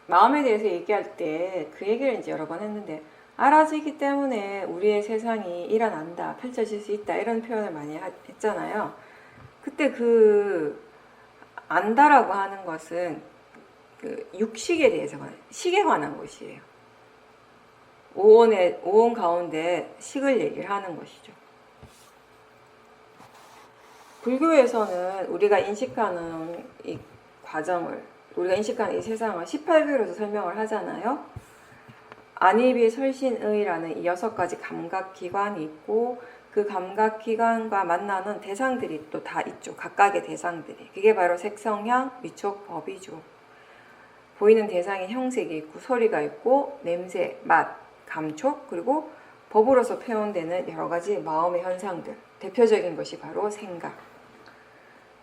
마음에 대해서 얘기할 때 그 얘기를 이제 여러 번 했는데, 알아지기 때문에 우리의 세상이 일어난다, 펼쳐질 수 있다, 이런 표현을 많이 했잖아요. 그때 그 안다라고 하는 것은 그 육식에 대해서 식에 관한 것이에요. 오온 가운데 식을 얘기를 하는 것이죠. 불교에서는 우리가 인식하는 이 과정을, 우리가 인식하는 이 세상을 18개로서 설명을 하잖아요. 안입이 설신의라는 이 6가지 감각기관이 있고, 그 감각기관과 만나는 대상들이 또 다 있죠. 각각의 대상들이. 그게 바로 색성향, 미촉, 법이죠. 보이는 대상이 형색이 있고, 소리가 있고, 냄새, 맛, 감촉, 그리고 법으로서 표현되는 여러 가지 마음의 현상들. 대표적인 것이 바로 생각.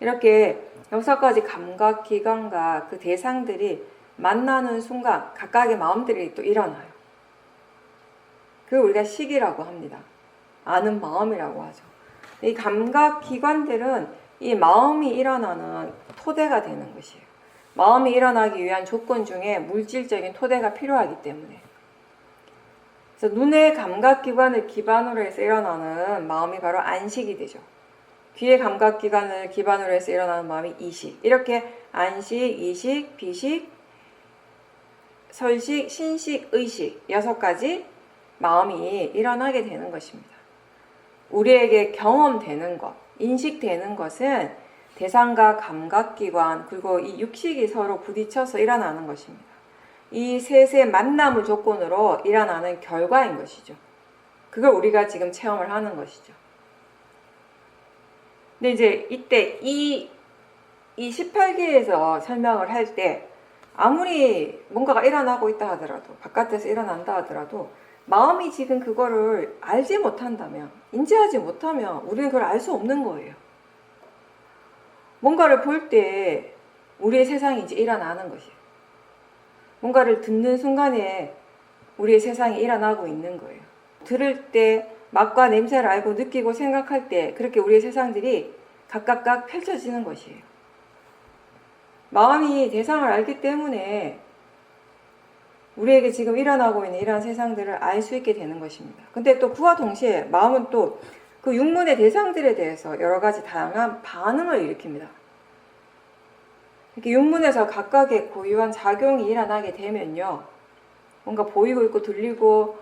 이렇게 6가지 감각기관과 그 대상들이 만나는 순간 각각의 마음들이 또 일어나요. 그걸 우리가 식이라고 합니다. 아는 마음이라고 하죠. 이 감각기관들은 이 마음이 일어나는 토대가 되는 것이에요. 마음이 일어나기 위한 조건 중에 물질적인 토대가 필요하기 때문에. 그래서 눈의 감각기관을 기반으로 해서 일어나는 마음이 바로 안식이 되죠. 귀의 감각기관을 기반으로 해서 일어나는 마음이 이식. 이렇게 안식, 이식, 비식, 설식, 신식, 의식 6가지 마음이 일어나게 되는 것입니다. 우리에게 경험되는 것, 인식되는 것은 대상과 감각기관, 그리고 이 육식이 서로 부딪혀서 일어나는 것입니다. 이 셋의 만남을 조건으로 일어나는 결과인 것이죠. 그걸 우리가 지금 체험을 하는 것이죠. 근데 이제 이때 이 18기에서 설명을 할 때 아무리 뭔가가 일어나고 있다 하더라도, 바깥에서 일어난다 하더라도 마음이 지금 그거를 알지 못한다면, 인지하지 못하면 우리는 그걸 알 수 없는 거예요. 뭔가를 볼 때 우리의 세상이 이제 일어나는 것이에요. 뭔가를 듣는 순간에 우리의 세상이 일어나고 있는 거예요. 들을 때 맛과 냄새를 알고 느끼고 생각할 때 그렇게 우리의 세상들이 각각 펼쳐지는 것이에요. 마음이 대상을 알기 때문에 우리에게 지금 일어나고 있는 이러한 세상들을 알 수 있게 되는 것입니다. 근데 또 그와 동시에 마음은 또 그 육문의 대상들에 대해서 여러 가지 다양한 반응을 일으킵니다. 이렇게 육문에서 각각의 고유한 작용이 일어나게 되면요, 뭔가 보이고 있고 들리고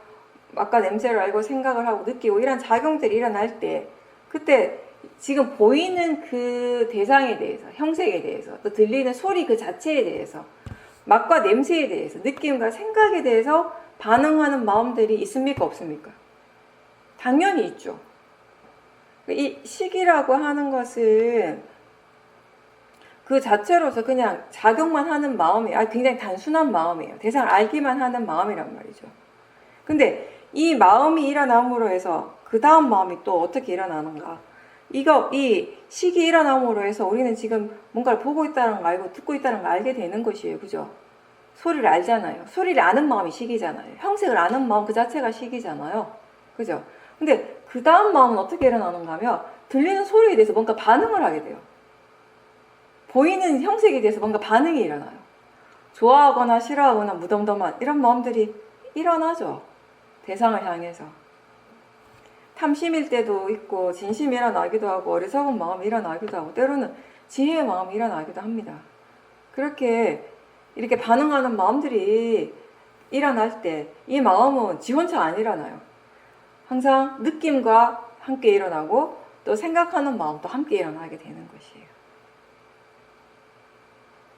맛과 냄새를 알고 생각을 하고 느끼고 이런 작용들이 일어날 때, 그때 지금 보이는 그 대상에 대해서, 형색에 대해서, 또 들리는 소리 그 자체에 대해서, 맛과 냄새에 대해서, 느낌과 생각에 대해서 반응하는 마음들이 있습니까, 없습니까? 당연히 있죠. 이 식이라고 하는 것은 그 자체로서 그냥 작용만 하는 마음이에요. 굉장히 단순한 마음이에요. 대상을 알기만 하는 마음이란 말이죠. 근데 이 마음이 일어남으로 해서 그 다음 마음이 또 어떻게 일어나는가? 이 식이 일어남으로 해서 우리는 지금 뭔가를 보고 있다는 걸 알고 듣고 있다는 걸 알게 되는 것이에요. 그죠? 소리를 알잖아요. 소리를 아는 마음이 식이잖아요. 형색을 아는 마음 그 자체가 식이잖아요. 그죠? 근데 그 다음 마음은 어떻게 일어나는가 하면 들리는 소리에 대해서 뭔가 반응을 하게 돼요. 보이는 형색에 대해서 뭔가 반응이 일어나요. 좋아하거나 싫어하거나 무덤덤한 이런 마음들이 일어나죠. 대상을 향해서. 탐심일 때도 있고 진심이 일어나기도 하고 어리석은 마음이 일어나기도 하고 때로는 지혜의 마음이 일어나기도 합니다. 그렇게 이렇게 반응하는 마음들이 일어날 때 이 마음은 지 혼자 안 일어나요. 항상 느낌과 함께 일어나고 또 생각하는 마음도 함께 일어나게 되는 것이에요.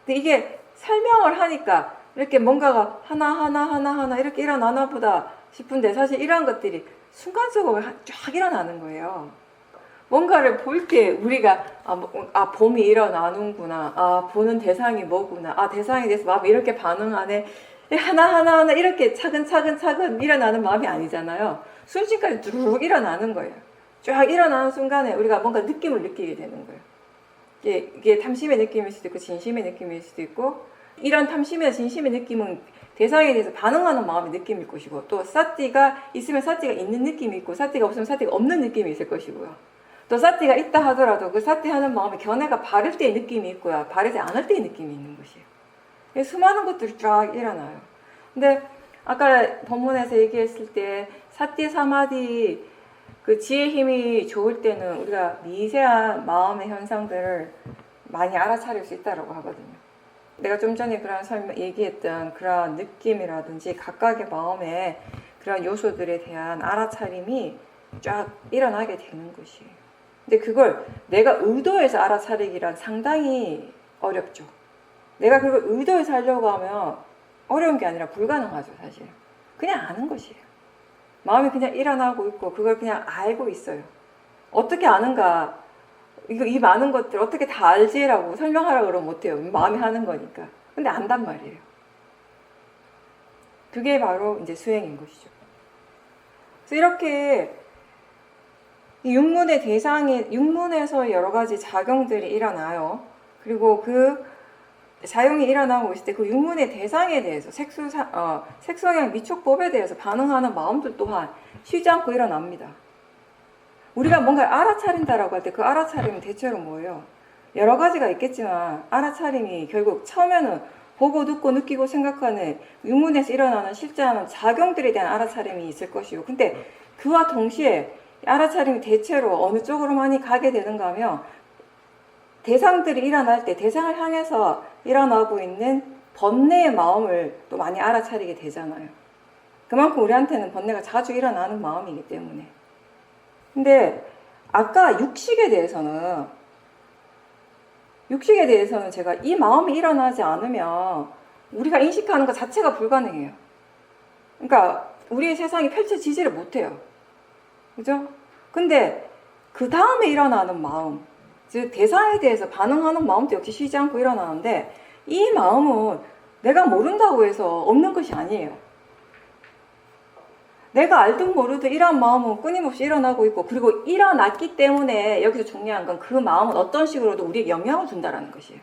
근데 이게 설명을 하니까 이렇게 뭔가가 하나하나 이렇게 일어나나 보다 싶은데 사실 이러한 것들이 순간적으로 쫙 일어나는 거예요. 뭔가를 볼 때 우리가 봄이 일어나는구나, 보는 대상이 뭐구나, 대상에 대해서 마음이 이렇게 반응하네, 하나하나 이렇게 차근차근 일어나는 마음이 아니잖아요. 순식간에 쭉 일어나는 거예요. 쫙 일어나는 순간에 우리가 뭔가 느낌을 느끼게 되는 거예요. 이게 탐심의 느낌일 수도 있고 진심의 느낌일 수도 있고, 이런 탐심의 진심의 느낌은 대상에 대해서 반응하는 마음의 느낌일 것이고, 또 사띠가 있으면 사띠가 있는 느낌이 있고 사띠가 없으면 사띠가 없는 느낌이 있을 것이고요. 또 사띠가 있다 하더라도 그 사띠 하는 마음의 견해가 바를 때의 느낌이 있고요, 바르지 않을 때의 느낌이 있는 것이에요. 수많은 것들이 쫙 일어나요. 근데 아까 본문에서 얘기했을 때 사띠 사마디 그 지혜 힘이 좋을 때는 우리가 미세한 마음의 현상들을 많이 알아차릴 수 있다고 하거든요. 내가 좀 전에 그런 얘기했던 그런 느낌이라든지 각각의 마음의 그런 요소들에 대한 알아차림이 쫙 일어나게 되는 것이에요. 근데 그걸 내가 의도해서 알아차리기란 상당히 어렵죠. 내가 그걸 의도해서 하려고 하면 어려운 게 아니라 불가능하죠, 사실. 그냥 아는 것이에요. 마음이 그냥 일어나고 있고 그걸 그냥 알고 있어요. 어떻게 아는가? 이 많은 것들 어떻게 다 알지라고 설명하라고 그러면 못해요. 마음이 하는 거니까. 근데 안단 말이에요. 그게 바로 이제 수행인 것이죠. 그래서 이렇게 육문의 대상에, 육문에서 여러 가지 작용들이 일어나요. 그리고 그 작용이 일어나고 있을 때 그 육문의 대상에 대해서 색성향 미촉법에 대해서 반응하는 마음들 또한 쉬지 않고 일어납니다. 우리가 뭔가를 알아차린다라고 할 때 그 알아차림은 대체로 뭐예요? 여러 가지가 있겠지만 알아차림이 결국 처음에는 보고 듣고 느끼고 생각하는 육문에서 일어나는 실제하는 작용들에 대한 알아차림이 있을 것이고, 근데 그와 동시에 알아차림이 대체로 어느 쪽으로 많이 가게 되는가 하면 대상들이 일어날 때 대상을 향해서 일어나고 있는 번뇌의 마음을 또 많이 알아차리게 되잖아요. 그만큼 우리한테는 번뇌가 자주 일어나는 마음이기 때문에. 근데 아까 육식에 대해서는 제가 이 마음이 일어나지 않으면 우리가 인식하는 것 자체가 불가능해요. 그러니까 우리의 세상이 펼쳐지지를 못해요. 그죠? 근데 그 다음에 일어나는 마음, 즉 대상에 대해서 반응하는 마음도 역시 쉬지 않고 일어나는데 이 마음은 내가 모른다고 해서 없는 것이 아니에요. 내가 알든 모르든 이러한 마음은 끊임없이 일어나고 있고, 그리고 일어났기 때문에 여기서 중요한 건 그 마음은 어떤 식으로도 우리에게 영향을 준다는 것이에요.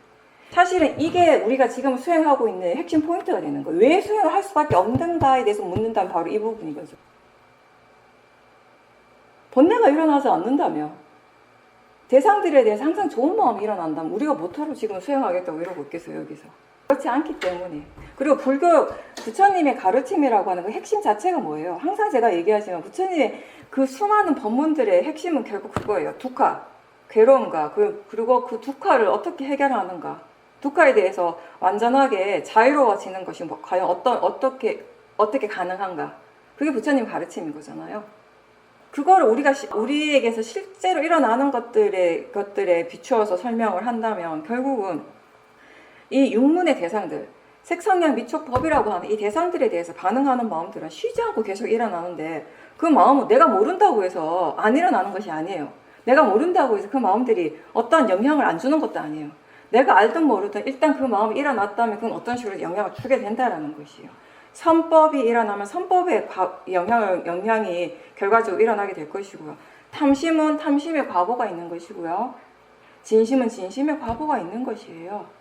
사실은 이게 우리가 지금 수행하고 있는 핵심 포인트가 되는 거예요. 왜 수행을 할 수밖에 없는가에 대해서 묻는다면 바로 이 부분이거든요. 번뇌가 일어나지 않는다면, 대상들에 대해서 항상 좋은 마음이 일어난다면 우리가 뭐하러 지금 수행하겠다고 이러고 있겠어요, 여기서. 그렇지 않기 때문에. 그리고 불교 부처님의 가르침이라고 하는 그 핵심 자체가 뭐예요? 항상 제가 얘기하지만 부처님의 그 수많은 법문들의 핵심은 결국 그거예요. 두카, 괴로움과 그리고 그 두카를 어떻게 해결하는가. 두카에 대해서 완전하게 자유로워지는 것이 과연 어떻게 가능한가. 그게 부처님 가르침인 거잖아요. 그거를 우리에게서 실제로 일어나는 것들에 비추어서 설명을 한다면 결국은 이 육문의 대상들, 색성향 미촉법이라고 하는 이 대상들에 대해서 반응하는 마음들은 쉬지 않고 계속 일어나는데 그 마음은 내가 모른다고 해서 안 일어나는 것이 아니에요. 내가 모른다고 해서 그 마음들이 어떠한 영향을 안 주는 것도 아니에요. 내가 알든 모르든 일단 그 마음이 일어났다면 그건 어떤 식으로 영향을 주게 된다는 것이에요. 선법이 일어나면 선법의 영향이 결과적으로 일어나게 될 것이고요. 탐심은 탐심의 과보가 있는 것이고요. 진심은 진심의 과보가 있는 것이에요.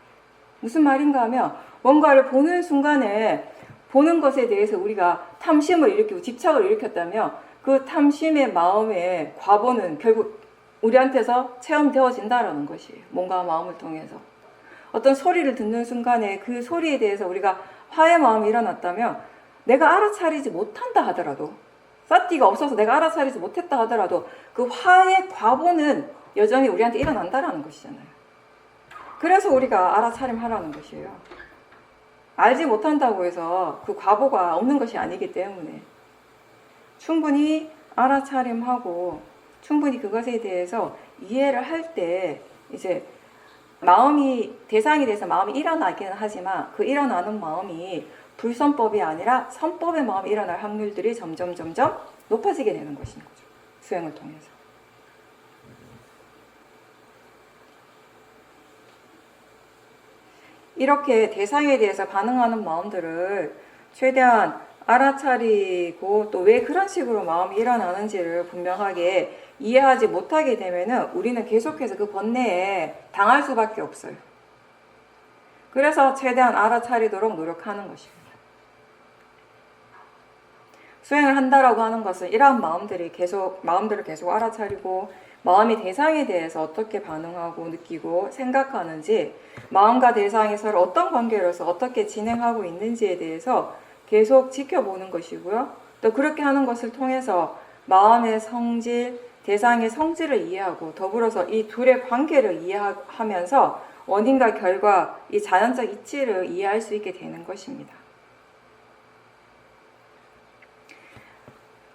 무슨 말인가 하면 뭔가를 보는 순간에 보는 것에 대해서 우리가 탐심을 일으키고 집착을 일으켰다면 그 탐심의 마음의 과보는 결국 우리한테서 체험되어진다라는 것이에요. 뭔가 마음을 통해서. 어떤 소리를 듣는 순간에 그 소리에 대해서 우리가 화의 마음이 일어났다면 내가 알아차리지 못한다 하더라도, 사띠가 없어서 내가 알아차리지 못했다 하더라도 그 화의 과보는 여전히 우리한테 일어난다라는 것이잖아요. 그래서 우리가 알아차림하라는 것이에요. 알지 못한다고 해서 그 과보가 없는 것이 아니기 때문에 충분히 알아차림하고 충분히 그것에 대해서 이해를 할 때 이제 대상에 대해서 마음이 일어나기는 하지만 그 일어나는 마음이 불선법이 아니라 선법의 마음이 일어날 확률들이 점점 높아지게 되는 것인 거죠. 수행을 통해서. 이렇게 대상에 대해서 반응하는 마음들을 최대한 알아차리고 또 왜 그런 식으로 마음이 일어나는지를 분명하게 이해하지 못하게 되면은 우리는 계속해서 그 번뇌에 당할 수밖에 없어요. 그래서 최대한 알아차리도록 노력하는 것입니다. 수행을 한다라고 하는 것은 이러한 마음들을 계속 알아차리고 마음이 대상에 대해서 어떻게 반응하고 느끼고 생각하는지, 마음과 대상이 서로 어떤 관계로서 어떻게 진행하고 있는지에 대해서 계속 지켜보는 것이고요. 또 그렇게 하는 것을 통해서 마음의 성질, 대상의 성질을 이해하고 더불어서 이 둘의 관계를 이해하면서 원인과 결과, 이 자연적 이치를 이해할 수 있게 되는 것입니다.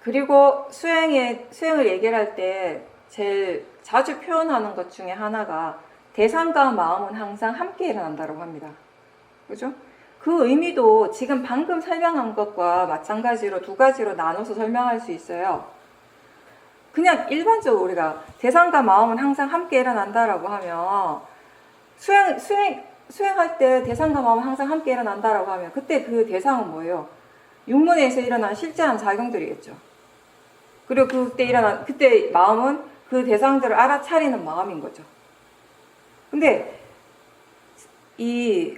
그리고 수행을 얘기할 때 제일 자주 표현하는 것 중에 하나가 대상과 마음은 항상 함께 일어난다고 합니다. 그죠? 그 의미도 지금 방금 설명한 것과 마찬가지로 두 가지로 나눠서 설명할 수 있어요. 그냥 일반적으로 우리가 대상과 마음은 항상 함께 일어난다라고 하면 수행할 때 대상과 마음은 항상 함께 일어난다라고 하면 그때 그 대상은 뭐예요? 육문에서 일어난 실제한 작용들이겠죠. 그리고 그때 마음은 그 대상들을 알아차리는 마음인 거죠. 근데 이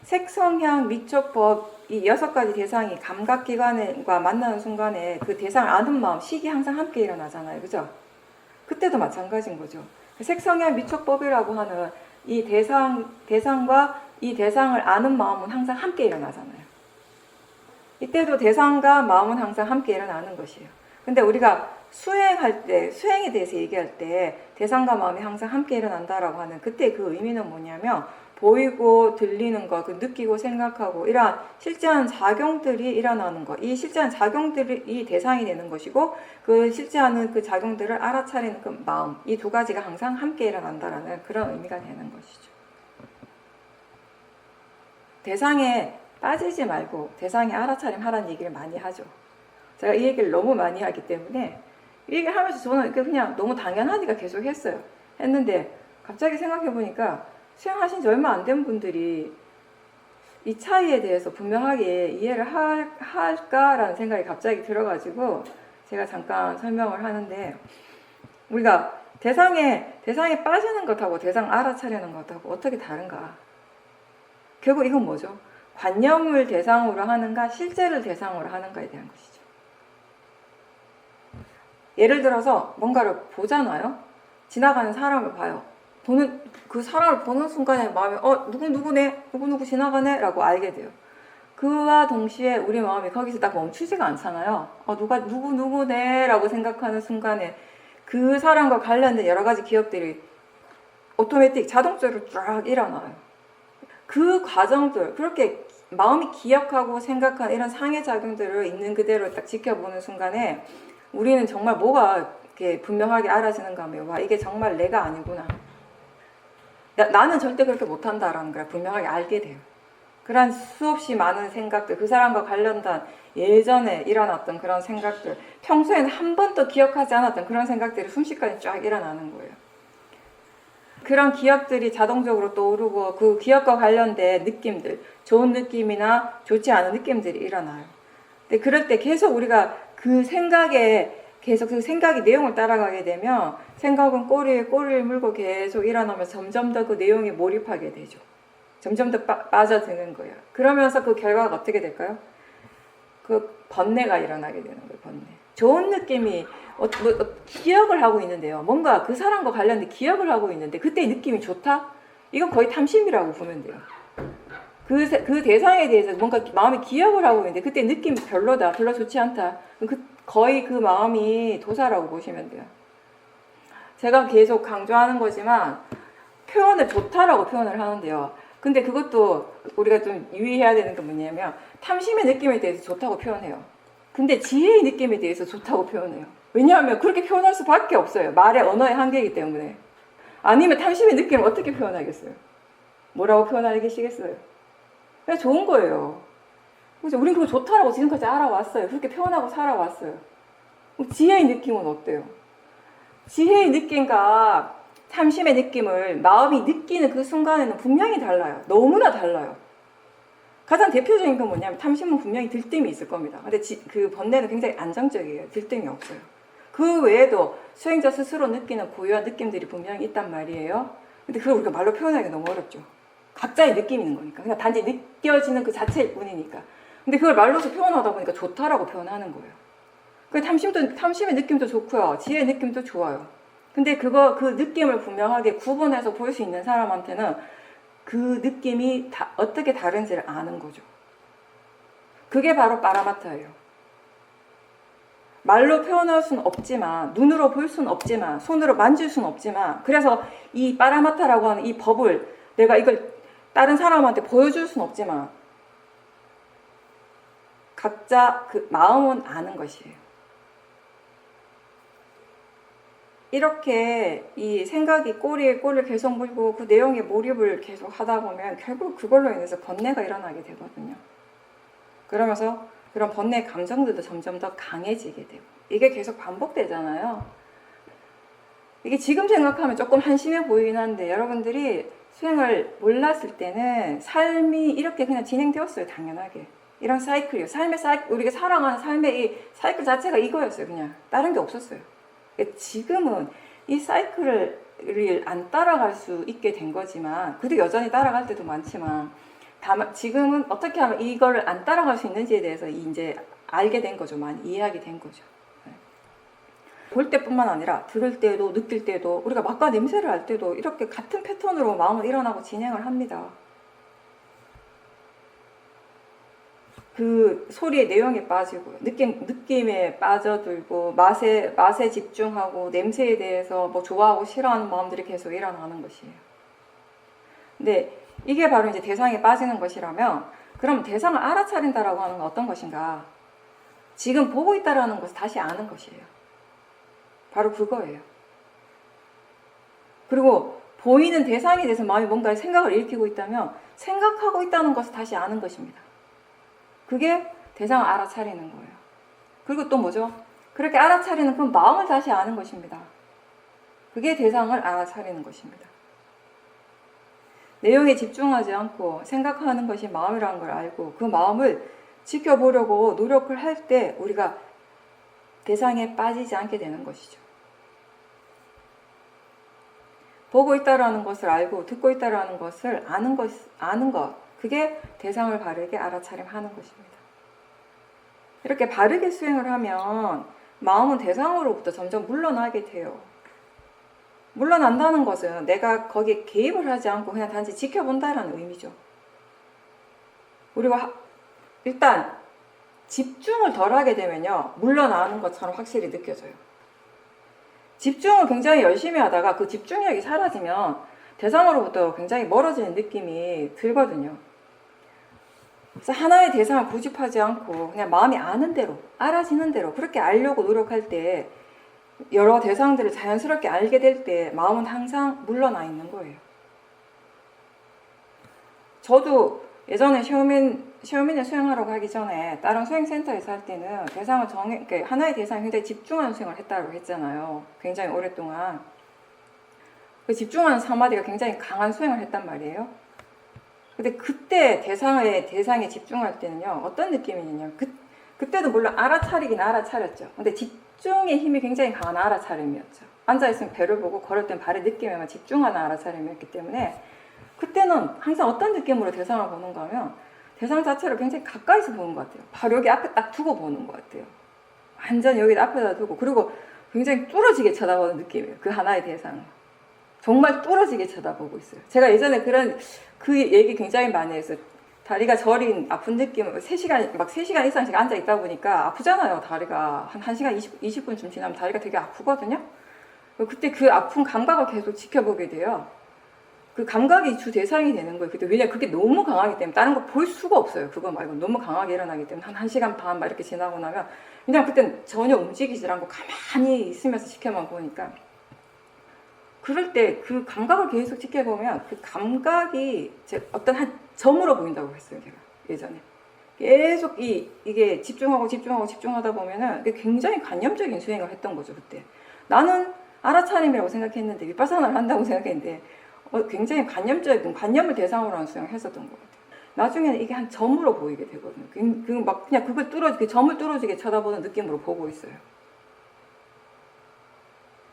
색성향 미촉법 이 6가지 대상이 감각기관과 만나는 순간에 그 대상을 아는 마음, 식이 항상 함께 일어나잖아요. 그죠? 그때도 마찬가지인 거죠. 색성향 미촉법이라고 하는 이 대상과 이 대상을 아는 마음은 항상 함께 일어나잖아요. 이때도 대상과 마음은 항상 함께 일어나는 것이에요. 근데 우리가 수행할 때, 수행에 대해서 얘기할 때 대상과 마음이 항상 함께 일어난다라고 하는 그때 그 의미는 뭐냐면 보이고 들리는 것, 그 느끼고 생각하고 이러한 실제한 작용들이 일어나는 것, 이 실제한 작용들이 대상이 되는 것이고 그 실제하는 그 작용들을 알아차리는 그 마음, 이 두 가지가 항상 함께 일어난다라는 그런 의미가 되는 것이죠. 대상에 빠지지 말고 대상에 알아차림하라는 얘기를 많이 하죠. 제가 이 얘기를 너무 많이 하기 때문에 이 얘기를 하면서 저는 그냥 너무 당연하니까 계속 했어요. 했는데 갑자기 생각해보니까 수행하신 지 얼마 안 된 분들이 이 차이에 대해서 분명하게 이해를 할까라는 생각이 갑자기 들어가지고 제가 잠깐 설명을 하는데 우리가 대상에 빠지는 것하고 대상 알아차리는 것하고 어떻게 다른가? 결국 이건 뭐죠? 관념을 대상으로 하는가, 실제를 대상으로 하는가에 대한 것이죠. 예를 들어서 뭔가를 보잖아요. 지나가는 사람을 봐요. 그 사람을 보는 순간에 마음이 누구 지나가네 라고 알게 돼요. 그와 동시에 우리 마음이 거기서 딱 멈추지가 않잖아요. 누구네 라고 생각하는 순간에 그 사람과 관련된 여러 가지 기억들이 오토매틱 자동적으로 쫙 일어나요. 그 과정들, 그렇게 마음이 기억하고 생각하는 이런 상해작용들을 있는 그대로 딱 지켜보는 순간에 우리는 정말 뭐가 이렇게 분명하게 알아지는가 하면 와, 이게 정말 내가 아니구나. 나는 절대 그렇게 못한다라는 걸 분명하게 알게 돼요. 그런 수없이 많은 생각들, 그 사람과 관련된 예전에 일어났던 그런 생각들, 평소에는 한 번도 기억하지 않았던 그런 생각들이 순식간에 쫙 일어나는 거예요. 그런 기억들이 자동적으로 떠오르고 그 기억과 관련된 느낌들, 좋은 느낌이나 좋지 않은 느낌들이 일어나요. 근데 그럴 때 계속 우리가 그 생각이 내용을 따라가게 되면 생각은 꼬리를 물고 계속 일어나면서 점점 더 그 내용에 몰입하게 되죠. 점점 더 빠져드는 거예요. 그러면서 그 결과가 어떻게 될까요? 그 번뇌가 일어나게 되는 거예요. 번뇌. 좋은 느낌이 기억을 하고 있는데요. 뭔가 그 사람과 관련된 기억을 하고 있는데 그때의 느낌이 좋다? 이건 거의 탐심이라고 보면 돼요. 그 대상에 대해서 뭔가 마음이 기억을 하고 있는데 그때 느낌이 별로다, 별로 좋지 않다. 거의 그 마음이 도사라고 보시면 돼요. 제가 계속 강조하는 거지만 표현을 좋다라고 표현을 하는데요. 근데 그것도 우리가 좀 유의해야 되는 게 뭐냐면 탐심의 느낌에 대해서 좋다고 표현해요. 근데 지혜의 느낌에 대해서 좋다고 표현해요. 왜냐하면 그렇게 표현할 수밖에 없어요. 말의 언어의 한계이기 때문에. 아니면 탐심의 느낌을 어떻게 표현하겠어요? 뭐라고 표현하시겠어요? 그냥 좋은 거예요. 그죠? 우린 그거 좋다라고 지금까지 알아왔어요. 그렇게 표현하고 살아왔어요. 지혜의 느낌은 어때요? 지혜의 느낌과 탐심의 느낌을 마음이 느끼는 그 순간에는 분명히 달라요. 너무나 달라요. 가장 대표적인 건 뭐냐면 탐심은 분명히 들뜸이 있을 겁니다. 근데 그 번뇌는 굉장히 안정적이에요. 들뜸이 없어요. 그 외에도 수행자 스스로 느끼는 고유한 느낌들이 분명히 있단 말이에요. 근데 그걸 우리가 말로 표현하기가 너무 어렵죠. 각자의 느낌이 있는 거니까. 그냥 단지 느껴지는 그 자체일 뿐이니까. 근데 그걸 말로서 표현하다 보니까 좋다라고 표현하는 거예요. 그 탐심의 느낌도 좋고요. 지혜의 느낌도 좋아요. 근데 그 느낌을 분명하게 구분해서 볼 수 있는 사람한테는 그 느낌이 어떻게 다른지를 아는 거죠. 그게 바로 파라마타예요. 말로 표현할 수는 없지만, 눈으로 볼 수는 없지만, 손으로 만질 수는 없지만, 그래서 이 파라마타라고 하는 이 법을 내가 이걸 다른 사람한테 보여줄 수는 없지만, 각자 그 마음은 아는 것이에요. 이렇게 이 생각이 꼬리에 꼬리를 계속 물고 그 내용에 몰입을 계속 하다 보면 결국 그걸로 인해서 번뇌가 일어나게 되거든요. 그러면서 그런 번뇌 감정들도 점점 더 강해지게 되고, 이게 계속 반복되잖아요. 이게 지금 생각하면 조금 한심해 보이긴 한데, 여러분들이 수행을 몰랐을 때는 삶이 이렇게 그냥 진행되었어요. 당연하게. 이런 사이클이에요. 삶의 사이클, 우리가 살아가는 삶의 이 사이클 자체가 이거였어요. 그냥 다른 게 없었어요. 지금은 이 사이클을 안 따라갈 수 있게 된 거지만, 그래도 여전히 따라갈 때도 많지만, 다만 지금은 어떻게 하면 이걸 안 따라갈 수 있는지에 대해서 이제 알게 된 거죠. 많이 이해하게 된 거죠. 볼 때뿐만 아니라 들을 때도, 느낄 때도, 우리가 맛과 냄새를 알 때도 이렇게 같은 패턴으로 마음은 일어나고 진행을 합니다. 그 소리의 내용에 빠지고, 느낌에 빠져들고, 맛에 집중하고, 냄새에 대해서 뭐 좋아하고 싫어하는 마음들이 계속 일어나는 것이에요. 근데 이게 바로 이제 대상에 빠지는 것이라면, 그럼 대상을 알아차린다라고 하는 건 어떤 것인가? 지금 보고 있다라는 것을 다시 아는 것이에요. 바로 그거예요. 그리고 보이는 대상에 대해서 마음이 뭔가 생각을 일으키고 있다면, 생각하고 있다는 것을 다시 아는 것입니다. 그게 대상을 알아차리는 거예요. 그리고 또 뭐죠? 그렇게 알아차리는 그 마음을 다시 아는 것입니다. 그게 대상을 알아차리는 것입니다. 내용에 집중하지 않고 생각하는 것이 마음이라는 걸 알고 그 마음을 지켜보려고 노력을 할 때 우리가 대상에 빠지지 않게 되는 것이죠. 보고 있다라는 것을 알고 듣고 있다라는 것을 아는 것, 그게 대상을 바르게 알아차림하는 것입니다. 이렇게 바르게 수행을 하면 마음은 대상으로부터 점점 물러나게 돼요. 물러난다는 것은 내가 거기에 개입을 하지 않고 그냥 단지 지켜본다라는 의미죠. 우리가 일단 집중을 덜 하게 되면요, 물러나는 것처럼 확실히 느껴져요. 집중을 굉장히 열심히 하다가 그 집중력이 사라지면 대상으로부터 굉장히 멀어지는 느낌이 들거든요. 그래서 하나의 대상을 고집하지 않고 그냥 마음이 아는 대로, 알아지는 대로 그렇게 알려고 노력할 때, 여러 대상들을 자연스럽게 알게 될 때 마음은 항상 물러나 있는 거예요. 저도 예전에 샤오민을 수행하러 가기 전에 다른 수행센터에서 할 때는 대상을 그러니까 하나의 대상에 굉장히 집중하는 수행을 했다고 했잖아요. 굉장히 오랫동안. 그 집중하는 사마디가 굉장히 강한 수행을 했단 말이에요. 근데 그때 대상에 집중할 때는요, 어떤 느낌이냐면, 그때도 물론 알아차리긴 알아차렸죠. 근데 집중의 힘이 굉장히 강한 알아차림이었죠. 앉아있으면 배를 보고 걸을 땐 발의 느낌에만 집중하는 알아차림이었기 때문에, 그때는 항상 어떤 느낌으로 대상을 보는가 하면, 대상 자체를 굉장히 가까이서 보는 것 같아요. 바로 여기 앞에 딱 두고 보는 것 같아요. 완전히 여기 앞에다 두고, 그리고 굉장히 뚫어지게 쳐다보는 느낌이에요. 그 하나의 대상을. 정말 뚫어지게 쳐다보고 있어요. 제가 예전에 그 얘기 굉장히 많이 했어요. 다리가 저린 아픈 느낌, 3시간 이상씩 앉아 있다 보니까 아프잖아요, 다리가. 한 1시간 20분쯤 지나면 다리가 되게 아프거든요. 그때 그 아픈 감각을 계속 지켜보게 돼요. 그 감각이 주 대상이 되는 거예요. 왜냐면 그게 너무 강하기 때문에 다른 거 볼 수가 없어요. 그거 말고 너무 강하게 일어나기 때문에 한 1시간 반 막 이렇게 지나고 나면 그냥 그땐 전혀 움직이지 않고 가만히 있으면서 지켜만 보니까, 그럴 때 그 감각을 계속 지켜보면 그 감각이 어떤 한 점으로 보인다고 했어요. 제가 예전에 계속 이게 집중하다 보면은 굉장히 관념적인 수행을 했던 거죠. 그때 나는 알아차림이라고 생각했는데, 위파사나를 한다고 생각했는데 굉장히 관념을 대상으로 하는 수행을 했었던 것 같아요. 나중에는 이게 한 점으로 보이게 되거든요. 그냥 그걸 점을 뚫어지게 쳐다보는 느낌으로 보고 있어요.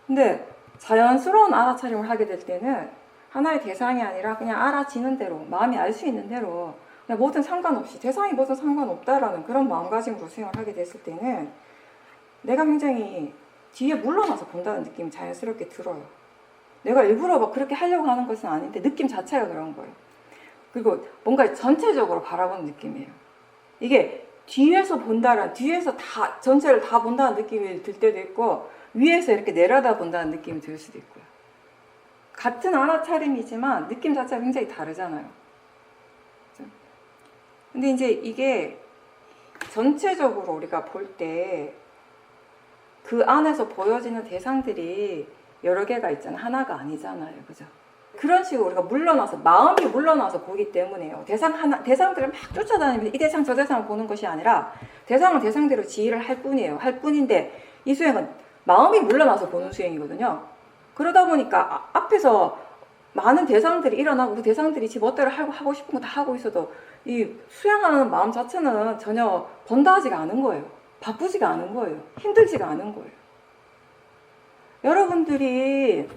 근데 자연스러운 알아차림을 하게 될 때는 하나의 대상이 아니라 그냥 알아지는 대로, 마음이 알 수 있는 대로, 그냥 뭐든 상관없이, 대상이 뭐든 상관없다라는 그런 마음가짐으로 수행을 하게 됐을 때는 내가 굉장히 뒤에 물러나서 본다는 느낌이 자연스럽게 들어요. 내가 일부러 막 그렇게 하려고 하는 것은 아닌데 느낌 자체가 그런 거예요. 그리고 뭔가 전체적으로 바라보는 느낌이에요. 이게 뒤에서 본다는, 뒤에서 다 전체를 다 본다는 느낌이 들 때도 있고 위에서 이렇게 내려다 본다는 느낌이 들 수도 있고요. 같은 알아차림이지만 느낌 자체가 굉장히 다르잖아요. 근데 이제 이게 전체적으로 우리가 볼 때 그 안에서 보여지는 대상들이 여러 개가 있잖아요. 하나가 아니잖아요. 그죠? 그런 식으로 우리가 물러나서, 마음이 물러나서 보기 때문에요. 대상들을 막 쫓아다니면서 이 대상 저 대상을 보는 것이 아니라 대상은 대상대로 지휘를 할 뿐이에요. 할 뿐인데 이 수행은 마음이 물러나서 보는 수행이거든요. 그러다 보니까 앞에서 많은 대상들이 일어나고 그 대상들이 지 멋대로 하고 싶은 거 다 하고 있어도 이 수행하는 마음 자체는 전혀 번다하지가 않은 거예요. 바쁘지가 않은 거예요. 힘들지가 않은 거예요. 여러분들이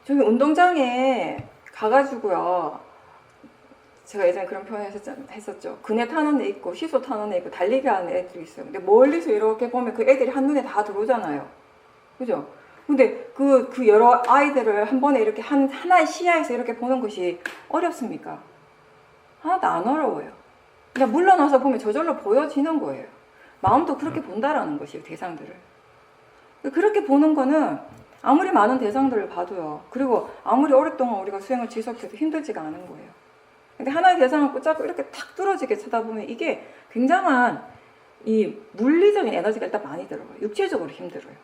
저기 운동장에 가가지고요. 제가 예전에 그런 표현 했었죠. 그네 타는 애 있고 시소 타는 애 있고 달리기 하는 애들이 있어요. 근데 멀리서 이렇게 보면 그 애들이 한눈에 다 들어오잖아요. 그죠? 근데 그 여러 아이들을 한 번에 이렇게 하나의 시야에서 이렇게 보는 것이 어렵습니까? 하나도 안 어려워요. 그냥 물러나서 보면 저절로 보여지는 거예요. 마음도 그렇게 본다라는 것이에요, 대상들을. 그렇게 보는 거는 아무리 많은 대상들을 봐도요. 그리고 아무리 오랫동안 우리가 수행을 지속해도 힘들지가 않은 거예요. 근데 하나의 대상을 붙잡고 이렇게 탁 뚫어지게 쳐다보면 이게 굉장한 이 물리적인 에너지가 일단 많이 들어가요. 육체적으로 힘들어요.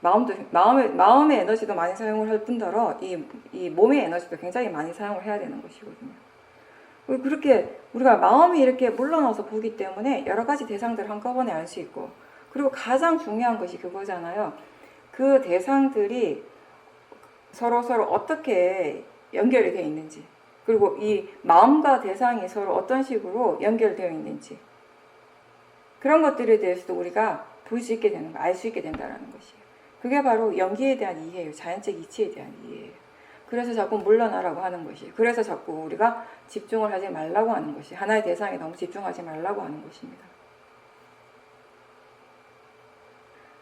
마음의 에너지도 많이 사용을 할 뿐더러 이 몸의 에너지도 굉장히 많이 사용을 해야 되는 것이거든요. 그렇게 우리가 마음이 이렇게 물러나서 보기 때문에 여러 가지 대상들을 한꺼번에 알 수 있고, 그리고 가장 중요한 것이 그거잖아요. 그 대상들이 서로 어떻게 연결이 되어 있는지, 그리고 이 마음과 대상이 서로 어떤 식으로 연결되어 있는지, 그런 것들에 대해서도 우리가 볼 수 있게 되는 거, 알 수 있게 된다는 것이에요. 그게 바로 연기에 대한 이해예요. 자연적 이치에 대한 이해예요. 그래서 자꾸 물러나라고 하는 것이에요. 그래서 자꾸 우리가 집중을 하지 말라고 하는 것이, 하나의 대상에 너무 집중하지 말라고 하는 것입니다.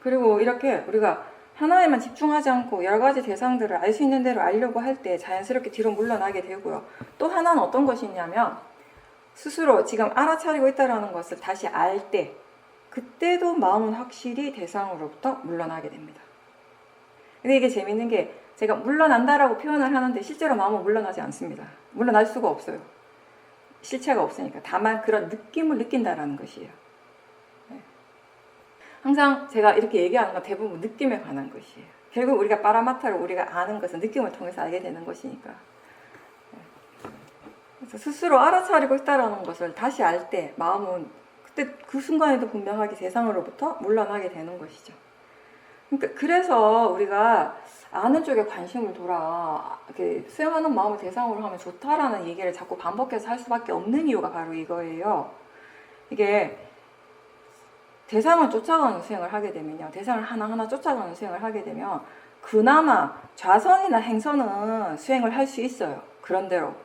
그리고 이렇게 우리가 하나에만 집중하지 않고 여러 가지 대상들을 알 수 있는 대로 알려고 할 때 자연스럽게 뒤로 물러나게 되고요. 또 하나는 어떤 것이 있냐면 스스로 지금 알아차리고 있다는 것을 다시 알 때, 그때도 마음은 확실히 대상으로부터 물러나게 됩니다. 근데 이게 재밌는 게 제가 물러난다라고 표현을 하는데 실제로 마음은 물러나지 않습니다. 물러날 수가 없어요. 실체가 없으니까. 다만 그런 느낌을 느낀다라는 것이에요. 항상 제가 이렇게 얘기하는 건 대부분 느낌에 관한 것이에요. 결국 우리가 파라마타를 우리가 아는 것은 느낌을 통해서 알게 되는 것이니까. 그래서 스스로 알아차리고 있다는 것을 다시 알 때 마음은 그때 그 순간에도 분명하게 대상으로부터 물러나게 되는 것이죠. 그러니까 그래서 우리가 아는 쪽에 관심을 돌아 수행하는 마음을 대상으로 하면 좋다라는 얘기를 자꾸 반복해서 할 수밖에 없는 이유가 바로 이거예요. 이게 대상을 쫓아가는 수행을 하게 되면요. 대상을 하나하나 쫓아가는 수행을 하게 되면 그나마 좌선이나 행선은 수행을 할 수 있어요. 그런대로.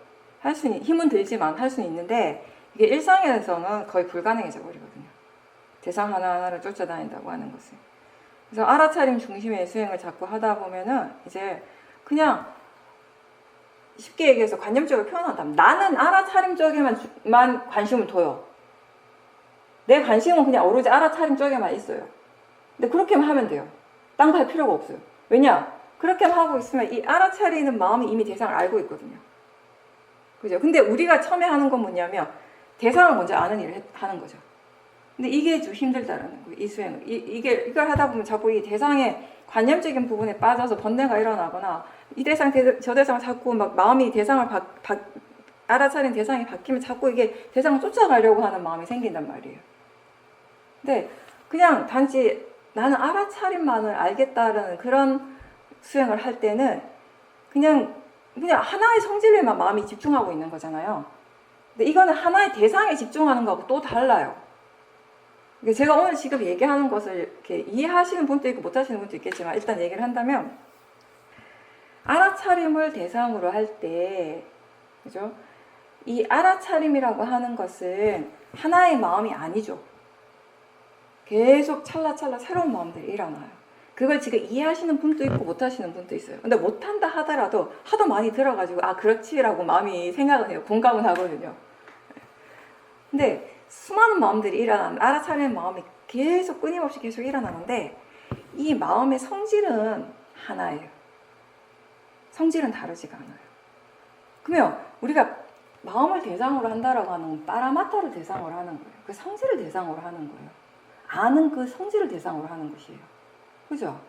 힘은 들지만 할 수는 있는데 이게 일상에서는 거의 불가능해져 버리거든요. 대상 하나하나를 쫓아다닌다고 하는 것은. 그래서 알아차림 중심의 수행을 자꾸 하다 보면은 이제 그냥 쉽게 얘기해서 관념적으로 표현한다면 나는 알아차림 쪽에만 관심을 둬요. 내 관심은 그냥 오로지 알아차림 쪽에만 있어요. 근데 그렇게만 하면 돼요. 딴 거 할 필요가 없어요. 왜냐? 그렇게만 하고 있으면 이 알아차리는 마음이 이미 대상을 알고 있거든요. 그죠? 근데 우리가 처음에 하는 건 뭐냐면 대상을 먼저 아는 일을 하는 거죠. 근데 이게 좀 힘들다라는 거예요. 이 수행을. 이걸 하다 보면 자꾸 이 대상의 관념적인 부분에 빠져서 번뇌가 일어나거나 이 대상, 저 대상을 자꾸 막 마음이 대상을 알아차린 대상이 바뀌면 자꾸 이게 대상을 쫓아가려고 하는 마음이 생긴단 말이에요. 근데 그냥 단지 나는 알아차림만을 알겠다라는 그런 수행을 할 때는 그냥 하나의 성질에만 마음이 집중하고 있는 거잖아요. 근데 이거는 하나의 대상에 집중하는 거하고 또 달라요. 제가 오늘 지금 얘기하는 것을 이렇게 이해하시는 분도 있고 못하시는 분도 있겠지만 일단 얘기를 한다면 알아차림을 대상으로 할 때, 그죠? 이 알아차림이라고 하는 것은 하나의 마음이 아니죠. 계속 찰나찰나 새로운 마음들이 일어나요. 그걸 지금 이해하시는 분도 있고 못하시는 분도 있어요. 근데 못한다 하더라도 하도 많이 들어가지고 아 그렇지라고 마음이 생각은 해요. 공감은 하거든요. 근데 수많은 마음들이 일어나는, 알아차리는 마음이 계속 끊임없이 계속 일어나는데 이 마음의 성질은 하나예요. 성질은 다르지가 않아요. 그러면 우리가 마음을 대상으로 한다라고 하는 건 빠라마타를 대상으로 하는 거예요. 그 성질을 대상으로 하는 거예요. 아는 그 성질을 대상으로 하는 것이에요. 그죠?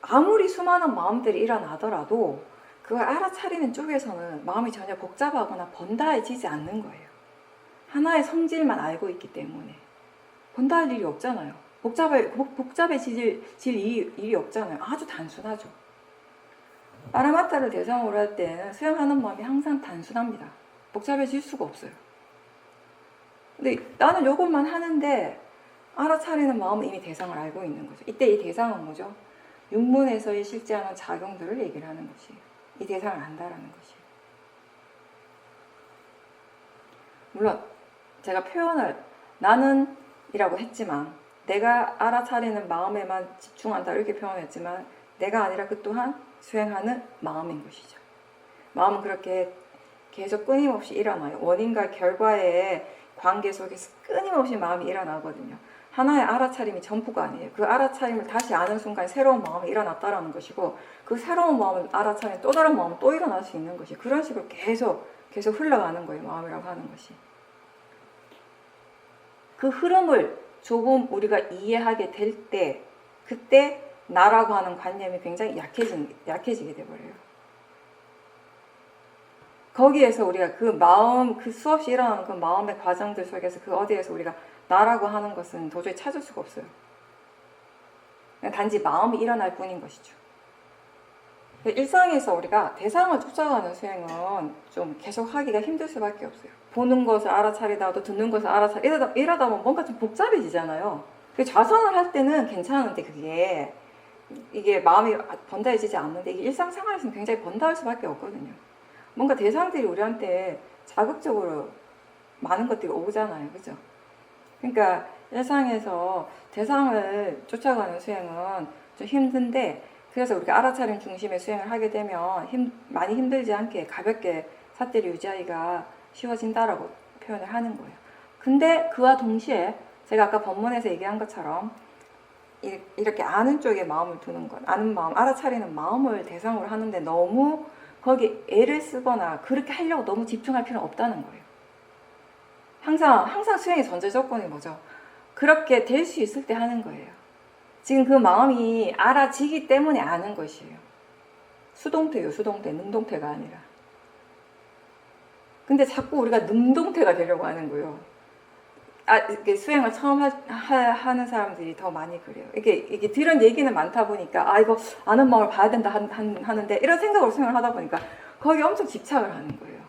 아무리 수많은 마음들이 일어나더라도 그걸 알아차리는 쪽에서는 마음이 전혀 복잡하거나 번다해지지 않는 거예요. 하나의 성질만 알고 있기 때문에 번다할 일이 없잖아요. 복잡해질 일이 없잖아요. 아주 단순하죠. 빠라마타를 대상으로 할 때는 수행하는 마음이 항상 단순합니다. 복잡해질 수가 없어요. 근데 나는 이것만 하는데 알아차리는 마음은 이미 대상을 알고 있는 거죠. 이때 이 대상은 뭐죠? 육문에서의 실제하는 작용들을 얘기를 하는 것이에요. 이 대상을 안다라는 것이에요. 물론 제가 표현을 나는 이라고 했지만 내가 알아차리는 마음에만 집중한다 이렇게 표현했지만 내가 아니라 그 또한 수행하는 마음인 것이죠. 마음은 그렇게 계속 끊임없이 일어나요. 원인과 결과의 관계 속에서 끊임없이 마음이 일어나거든요. 하나의 알아차림이 전부가 아니에요. 그 알아차림을 다시 아는 순간 새로운 마음이 일어났다라는 것이고 그 새로운 마음을 알아차린 또 다른 마음은 또 일어날 수 있는 것이 그런 식으로 계속 흘러가는 거예요. 마음이라고 하는 것이. 그 흐름을 조금 우리가 이해하게 될 때 그때 나라고 하는 관념이 굉장히 약해지게 돼버려요. 거기에서 우리가 그 마음, 그 수없이 일어나는 그 마음의 과정들 속에서 그 어디에서 우리가 나라고 하는 것은 도저히 찾을 수가 없어요. 그냥 단지 마음이 일어날 뿐인 것이죠. 일상에서 우리가 대상을 쫓아가는 수행은 좀 계속 하기가 힘들 수밖에 없어요. 보는 것을 알아차리다 또 듣는 것을 알아차리다 이러다 보면 뭔가 좀 복잡해지잖아요. 좌선을 할 때는 괜찮은데 이게 마음이 번다해지지 않는데 이게 일상생활에서는 굉장히 번다할 수밖에 없거든요. 뭔가 대상들이 우리한테 자극적으로 많은 것들이 오잖아요. 그죠? 그러니까 일상에서 대상을 쫓아가는 수행은 좀 힘든데 그래서 우리가 알아차림 중심의 수행을 하게 되면 많이 힘들지 않게 가볍게 삿대를 유지하기가 쉬워진다라고 표현을 하는 거예요. 근데 그와 동시에 제가 아까 본문에서 얘기한 것처럼 이렇게 아는 쪽에 마음을 두는 것, 아는 마음, 알아차리는 마음을 대상으로 하는데 너무 거기 애를 쓰거나 그렇게 하려고 너무 집중할 필요는 없다는 거예요. 항상 수행의 전제 조건이 뭐죠? 그렇게 될 수 있을 때 하는 거예요. 지금 그 마음이 알아지기 때문에 아는 것이에요. 수동태요, 수동태. 능동태가 아니라. 근데 자꾸 우리가 능동태가 되려고 하는 거예요. 이렇게 수행을 처음 하는 사람들이 더 많이 그래요. 이게 들은 얘기는 많다 보니까, 이거 아는 마음을 봐야 된다 하는데, 이런 생각으로 수행을 하다 보니까, 거기에 엄청 집착을 하는 거예요.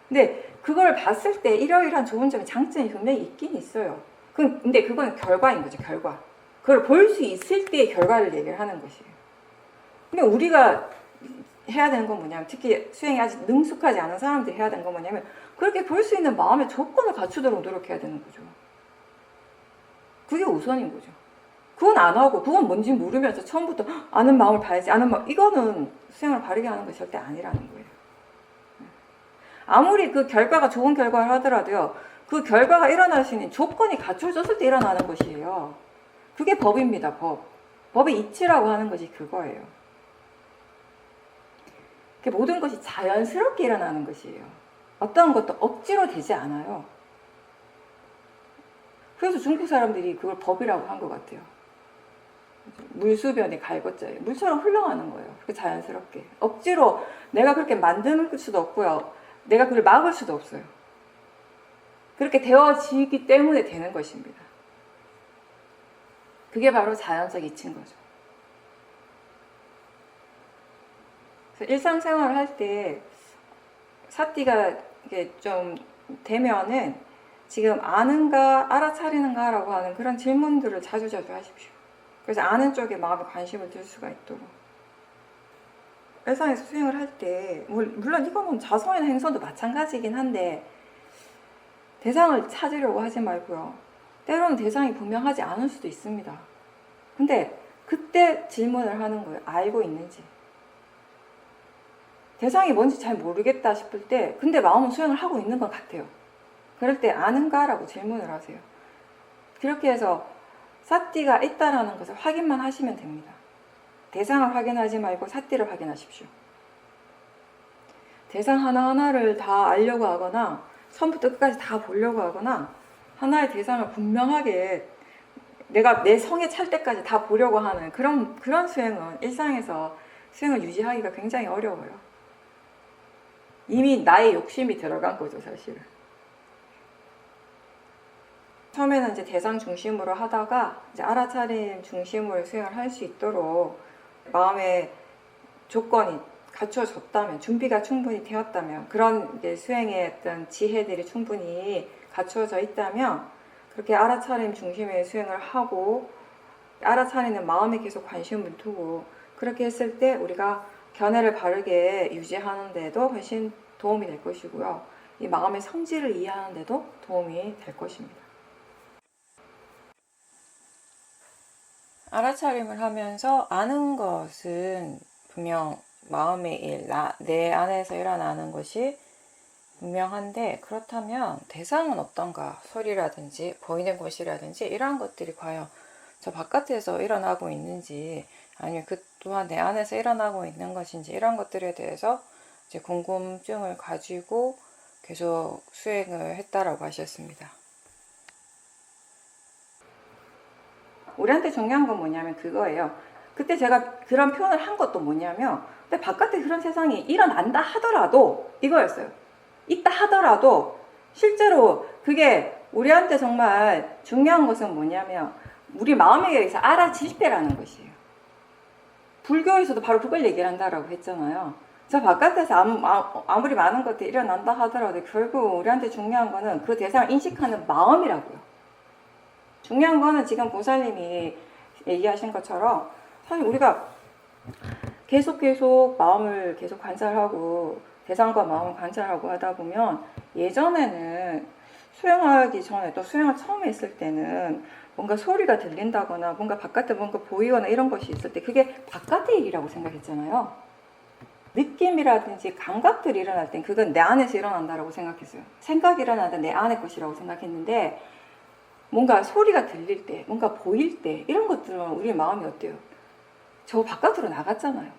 근데 그걸 봤을 때 이러이러한 좋은 점이, 장점이 분명히 있긴 있어요. 근데 그건 결과인 거죠, 결과. 그걸 볼 수 있을 때의 결과를 얘기를 하는 것이에요. 근데 우리가 해야 되는 건 뭐냐면, 특히 수행이 아직 능숙하지 않은 사람들이 해야 되는 건 뭐냐면, 그렇게 볼 수 있는 마음의 조건을 갖추도록 노력해야 되는 거죠. 그게 우선인 거죠. 그건 안 하고, 그건 뭔지 모르면서 처음부터 아는 마음을 봐야지, 이거는 수행을 바르게 하는 것이 절대 아니라는 거예요. 아무리 그 결과가 좋은 결과를 하더라도요, 그 결과가 일어날 수 있는 조건이 갖춰졌을 때 일어나는 것이에요. 그게 법입니다, 법. 법의 이치라고 하는 것이 그거예요. 모든 것이 자연스럽게 일어나는 것이에요. 어떤 것도 억지로 되지 않아요. 그래서 중국 사람들이 그걸 법이라고 한 것 같아요. 물수변이 갈것자예요. 물처럼 흘러가는 거예요. 그렇게 자연스럽게. 억지로 내가 그렇게 만드는 수도 없고요. 내가 그걸 막을 수도 없어요. 그렇게 되어지기 때문에 되는 것입니다. 그게 바로 자연적 이치인 거죠. 그래서 일상생활을 할 때 사띠가 이게 좀 되면은 지금 아는가 알아차리는가 라고 하는 그런 질문들을 자주 하십시오. 그래서 아는 쪽에 마음에 관심을 들 수가 있도록. 일상에서 수행을 할 때 물론 이거는 자성이나 행선도 마찬가지긴 한데 대상을 찾으려고 하지 말고요. 때로는 대상이 분명하지 않을 수도 있습니다. 근데 그때 질문을 하는 거예요. 알고 있는지. 대상이 뭔지 잘 모르겠다 싶을 때 근데 마음은 수행을 하고 있는 것 같아요. 그럴 때 아는가? 라고 질문을 하세요. 그렇게 해서 사띠가 있다라는 것을 확인만 하시면 됩니다. 대상을 확인하지 말고 사띠를 확인하십시오. 대상 하나하나를 다 알려고 하거나 처음부터 끝까지 다 보려고 하거나 하나의 대상을 분명하게 내가 내 성에 찰 때까지 다 보려고 하는 그런 수행은 일상에서 수행을 유지하기가 굉장히 어려워요. 이미 나의 욕심이 들어간 거죠, 사실은. 처음에는 이제 대상 중심으로 하다가 이제 알아차림 중심으로 수행을 할 수 있도록 마음의 조건이 갖추어졌다면, 준비가 충분히 되었다면, 그런 이제 수행의 어떤 지혜들이 충분히 갖추어져 있다면, 그렇게 알아차림 중심의 수행을 하고, 알아차리는 마음에 계속 관심을 두고, 그렇게 했을 때 우리가 견해를 바르게 유지하는 데도 훨씬 도움이 될 것이고요. 이 마음의 성질을 이해하는 데도 도움이 될 것입니다. 알아차림을 하면서 아는 것은 분명 마음의 일, 내 안에서 일어나는 것이 분명한데, 그렇다면 대상은 어떤가? 소리라든지 보이는 것이라든지 이러한 것들이 과연 저 바깥에서 일어나고 있는지, 아니면 그 또한 내 안에서 일어나고 있는 것인지, 이런 것들에 대해서 이제 궁금증을 가지고 계속 수행을 했다라고 하셨습니다. 우리한테 중요한 건 뭐냐면 그거예요. 그때 제가 그런 표현을 한 것도 뭐냐면, 근데 바깥에 그런 세상이 일어난다 하더라도 이거였어요. 있다 하더라도 실제로 그게 우리한테 정말 중요한 것은 뭐냐면 우리 마음에 의해서 알아질 때라는 것이에요. 불교에서도 바로 그걸 얘기를 한다라고 했잖아요. 저 바깥에서 아무리 많은 것들이 일어난다 하더라도 결국 우리한테 중요한 거는 그 대상을 인식하는 마음이라고요. 중요한 거는 지금 보살님이 얘기하신 것처럼 사실 우리가 계속 마음을 계속 관찰하고 대상과 마음을 관찰하고 하다 보면, 예전에는 수행하기 전에 또 수행을 처음 했을 때는 뭔가 소리가 들린다거나 뭔가 바깥에 뭔가 보이거나 이런 것이 있을 때 그게 바깥의 일이라고 생각했잖아요. 느낌이라든지 감각들이 일어날 땐 그건 내 안에서 일어난다라고 생각했어요. 생각이 일어날 때 내 안의 것이라고 생각했는데, 뭔가 소리가 들릴 때, 뭔가 보일 때 이런 것들은 우리 마음이 어때요? 저 바깥으로 나갔잖아요.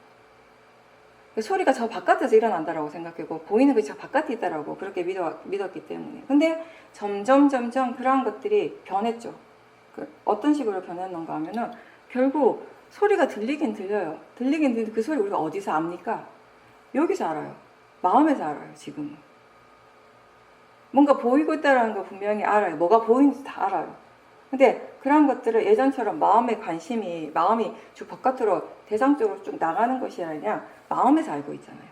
소리가 저 바깥에서 일어난다라고 생각했고 보이는 것이 저 바깥에 있다라고 그렇게 믿었기 때문에. 근데 점점 그러한 것들이 변했죠. 어떤 식으로 변했는가 하면은 결국 소리가 들리긴 들려요. 들리긴 들리는데 그 소리 우리가 어디서 압니까? 여기서 알아요. 마음에서 알아요. 지금은. 뭔가 보이고 있다라는 거 분명히 알아요. 뭐가 보이는지 다 알아요. 근데 그런 것들을 예전처럼 마음의 관심이, 마음이 쭉 바깥으로 대상적으로 쭉 나가는 것이 아니라 마음에서 알고 있잖아요.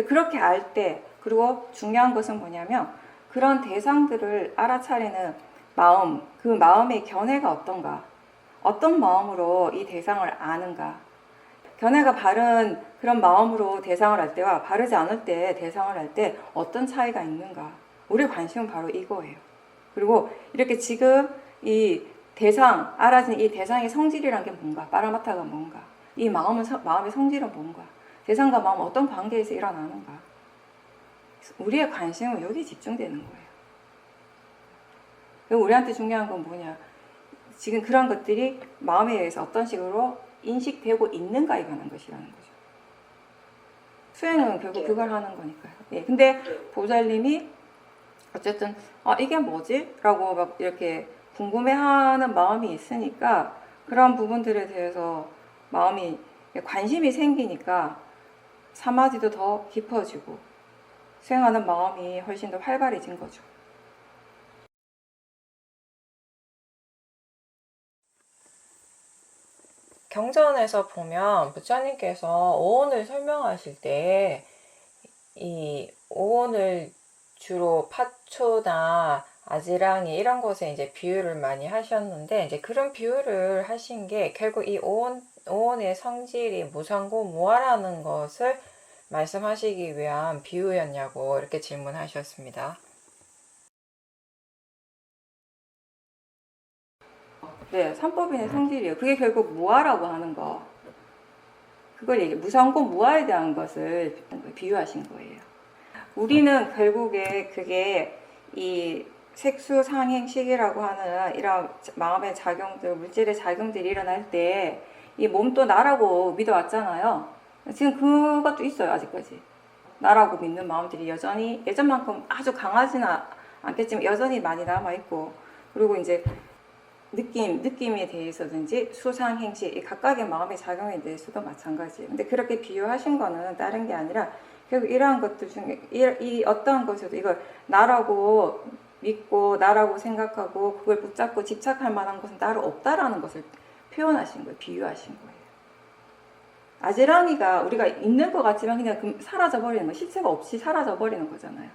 그렇게 알 때, 그리고 중요한 것은 뭐냐면 그런 대상들을 알아차리는 마음, 그 마음의 견해가 어떤가, 어떤 마음으로 이 대상을 아는가, 견해가 바른 그런 마음으로 대상을 할 때와 바르지 않을 때 대상을 할 때 어떤 차이가 있는가, 우리의 관심은 바로 이거예요. 그리고 이렇게 지금 이 대상, 알아진 이 대상의 성질이란 게 뭔가, 빠라마타가 뭔가, 이 마음의 성질은 뭔가, 대상과 마음은 어떤 관계에서 일어나는가, 우리의 관심은 여기에 집중되는 거예요. 그리고 우리한테 중요한 건 뭐냐, 지금 그런 것들이 마음에 의해서 어떤 식으로 인식되고 있는가에 관한 것이라는 거죠. 수행은 결국 그걸 하는 거니까요. 예, 근데 보살님이 어쨌든 이게 뭐지? 라고 막 이렇게 궁금해하는 마음이 있으니까 그런 부분들에 대해서 마음이 관심이 생기니까 사마디도 더 깊어지고 수행하는 마음이 훨씬 더 활발해진 거죠. 경전에서 보면 부처님께서 오온을 설명하실 때 이 오온을 주로 파초나 아지랑이 이런 곳에 이제 비유를 많이 하셨는데, 이제 그런 비유를 하신 게 결국 이 오온의 성질이 무상고 무아라는 것을 말씀하시기 위한 비유였냐고 이렇게 질문하셨습니다. 네, 삼법인의 성질이에요. 그게 결국 무아라고 하는 거. 그걸 무상고 무아에 대한 것을 비유하신 거예요. 우리는 결국에 그게 이 색수상행식이라고 하는 이런 마음의 작용들, 물질의 작용들이 일어날 때 이 몸도 나라고 믿어왔잖아요. 지금 그것도 있어요, 아직까지. 나라고 믿는 마음들이 여전히 예전만큼 아주 강하지는 않겠지만 여전히 많이 남아있고, 그리고 이제 느낌에 대해서든지 수상행식, 이 각각의 마음의 작용에 대해서도 마찬가지예요. 근데 그렇게 비유하신 거는 다른 게 아니라 결국 이러한 것들 중에 이 어떠한 것에도 이걸 나라고 믿고 나라고 생각하고 그걸 붙잡고 집착할 만한 것은 따로 없다라는 것을 표현하신 거예요. 비유하신 거예요. 아지랑이가 우리가 있는 것 같지만 그냥 사라져버리는 거, 실체가 없이 사라져버리는 거잖아요.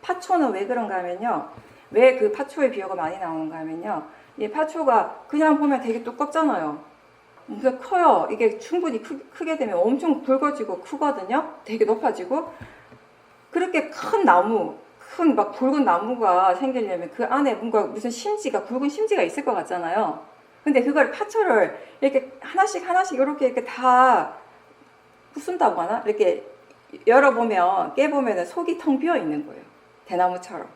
파초는 왜 그런가 하면요. 왜 그 파초의 비유가 많이 나오는가 하면요. 이 파초가 그냥 보면 되게 두껍잖아요. 그러니까 커요. 이게 충분히 크게 되면 엄청 굵어지고 크거든요. 되게 높아지고. 그렇게 큰 나무, 큰 막 굵은 나무가 생기려면 그 안에 뭔가 무슨 심지가, 굵은 심지가 있을 것 같잖아요. 근데 그걸 파초를 이렇게 하나씩 이렇게 다 부순다고 하나? 이렇게 열어보면, 깨보면 속이 텅 비어 있는 거예요. 대나무처럼.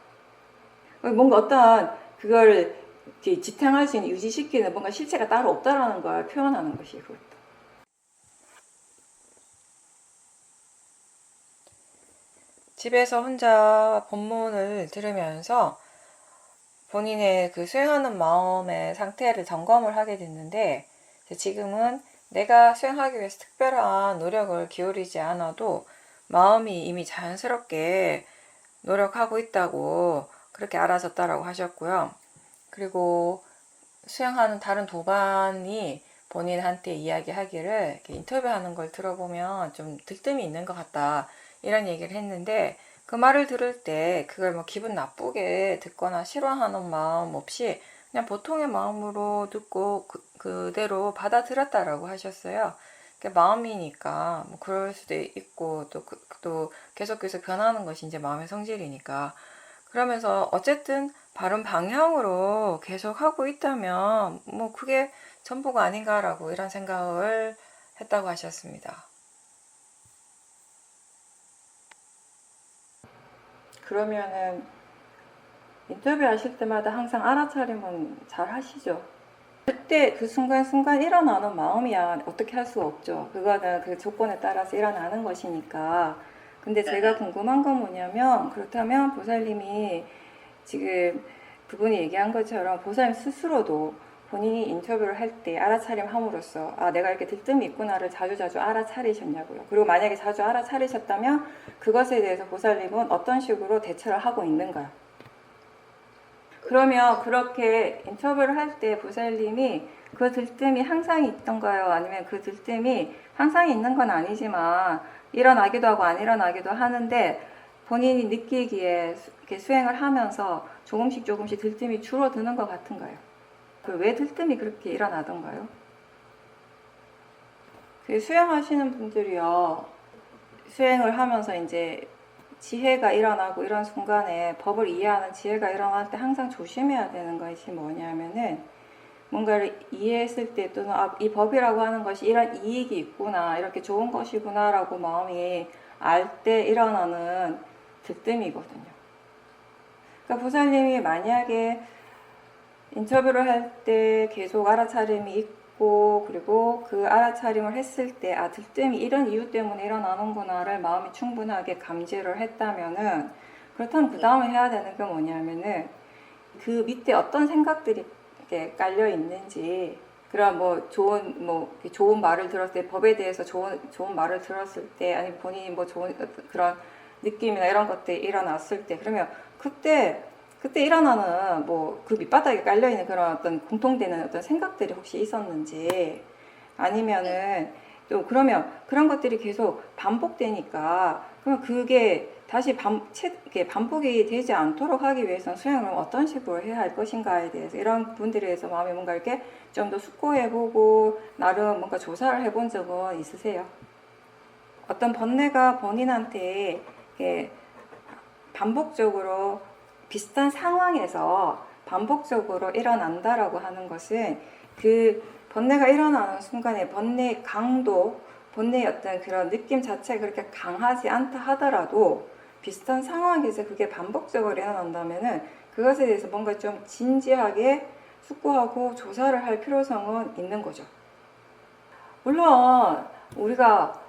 뭔가 어떤 그걸 지탱할 수 있는, 유지시키는 뭔가 실체가 따로 없다라는 걸 표현하는 것이 그것도. 집에서 혼자 법문을 들으면서 본인의 그 수행하는 마음의 상태를 점검을 하게 됐는데, 지금은 내가 수행하기 위해서 특별한 노력을 기울이지 않아도 마음이 이미 자연스럽게 노력하고 있다고 그렇게 알아졌다라고 하셨고요. 그리고 수행하는 다른 도반이 본인한테 이야기하기를 인터뷰하는 걸 들어보면 좀 들뜸이 있는 것 같다 이런 얘기를 했는데, 그 말을 들을 때 그걸 뭐 기분 나쁘게 듣거나 싫어하는 마음 없이 그냥 보통의 마음으로 듣고 그대로 받아들였다라고 하셨어요. 마음이니까 뭐 그럴 수도 있고 또 계속해서 변하는 것이 이제 마음의 성질이니까, 그러면서 어쨌든 바른 방향으로 계속 하고 있다면 뭐 그게 전부가 아닌가라고 이런 생각을 했다고 하셨습니다. 그러면은 인터뷰 하실 때마다 항상 알아차림은 잘 하시죠? 그때 그 순간순간 일어나는 마음이야 어떻게 할 수가 없죠. 그거는 그 조건에 따라서 일어나는 것이니까. 근데 제가 궁금한 건 뭐냐면, 그렇다면 보살님이 지금 그분이 얘기한 것처럼 보살님 스스로도 본인이 인터뷰를 할 때 알아차림 함으로써 아 내가 이렇게 들뜸이 있구나를 자주자주 알아차리셨냐고요. 그리고 만약에 자주 알아차리셨다면 그것에 대해서 보살님은 어떤 식으로 대처를 하고 있는가요? 그러면 그렇게 인터뷰를 할 때 보살님이 그 들뜸이 항상 있던가요? 아니면 그 들뜸이 항상 있는 건 아니지만 일어나기도 하고 안 일어나기도 하는데 본인이 느끼기에 이렇게 수행을 하면서 조금씩 들뜸이 줄어드는 것 같은가요? 왜 들뜸이 그렇게 일어나던가요? 그 수행하시는 분들이요, 수행을 하면서 이제 지혜가 일어나고 이런 순간에 법을 이해하는 지혜가 일어날 때 항상 조심해야 되는 것이 뭐냐면은, 뭔가를 이해했을 때 또는 이 법이라고 하는 것이 이런 이익이 있구나, 이렇게 좋은 것이구나 라고 마음이 알 때 일어나는 들뜸이거든요. 그러니까 보살님이 만약에 인터뷰를 할 때 계속 알아차림이 있고, 그리고 그 알아차림을 했을 때 아 들뜸이 이런 이유 때문에 일어나는구나를 마음이 충분하게 감지를 했다면은, 그렇다면 그 다음에 해야 되는 게 뭐냐면은 그 밑에 어떤 생각들이 이렇게 깔려 있는지, 그런 뭐 좋은 말을 들었을 때, 법에 대해서 좋은 말을 들었을 때, 아니면 본인이 뭐 좋은 그런 느낌이나 이런 것들이 일어났을 때, 그러면 그때 일어나는 뭐 그 밑바닥에 깔려 있는 그런 어떤 공통되는 어떤 생각들이 혹시 있었는지, 아니면은 또 그러면 그런 것들이 계속 반복되니까 그러면 그게 다시 반복이 되지 않도록 하기 위해서는 수행을 어떤 식으로 해야 할 것인가에 대해서 이런 부분들에 대해서 마음이 뭔가 이렇게 좀 더 숙고해보고 나름 뭔가 조사를 해본 적은 있으세요? 어떤 번뇌가 본인한테 이렇게 반복적으로 비슷한 상황에서 반복적으로 일어난다라고 하는 것은 그 번뇌가 일어나는 순간에 번뇌의 강도, 번뇌의 어떤 그런 느낌 자체가 그렇게 강하지 않다 하더라도 비슷한 상황에서 그게 반복적으로 일어난다면은 그것에 대해서 뭔가 좀 진지하게 숙고하고 조사를 할 필요성은 있는 거죠. 물론 우리가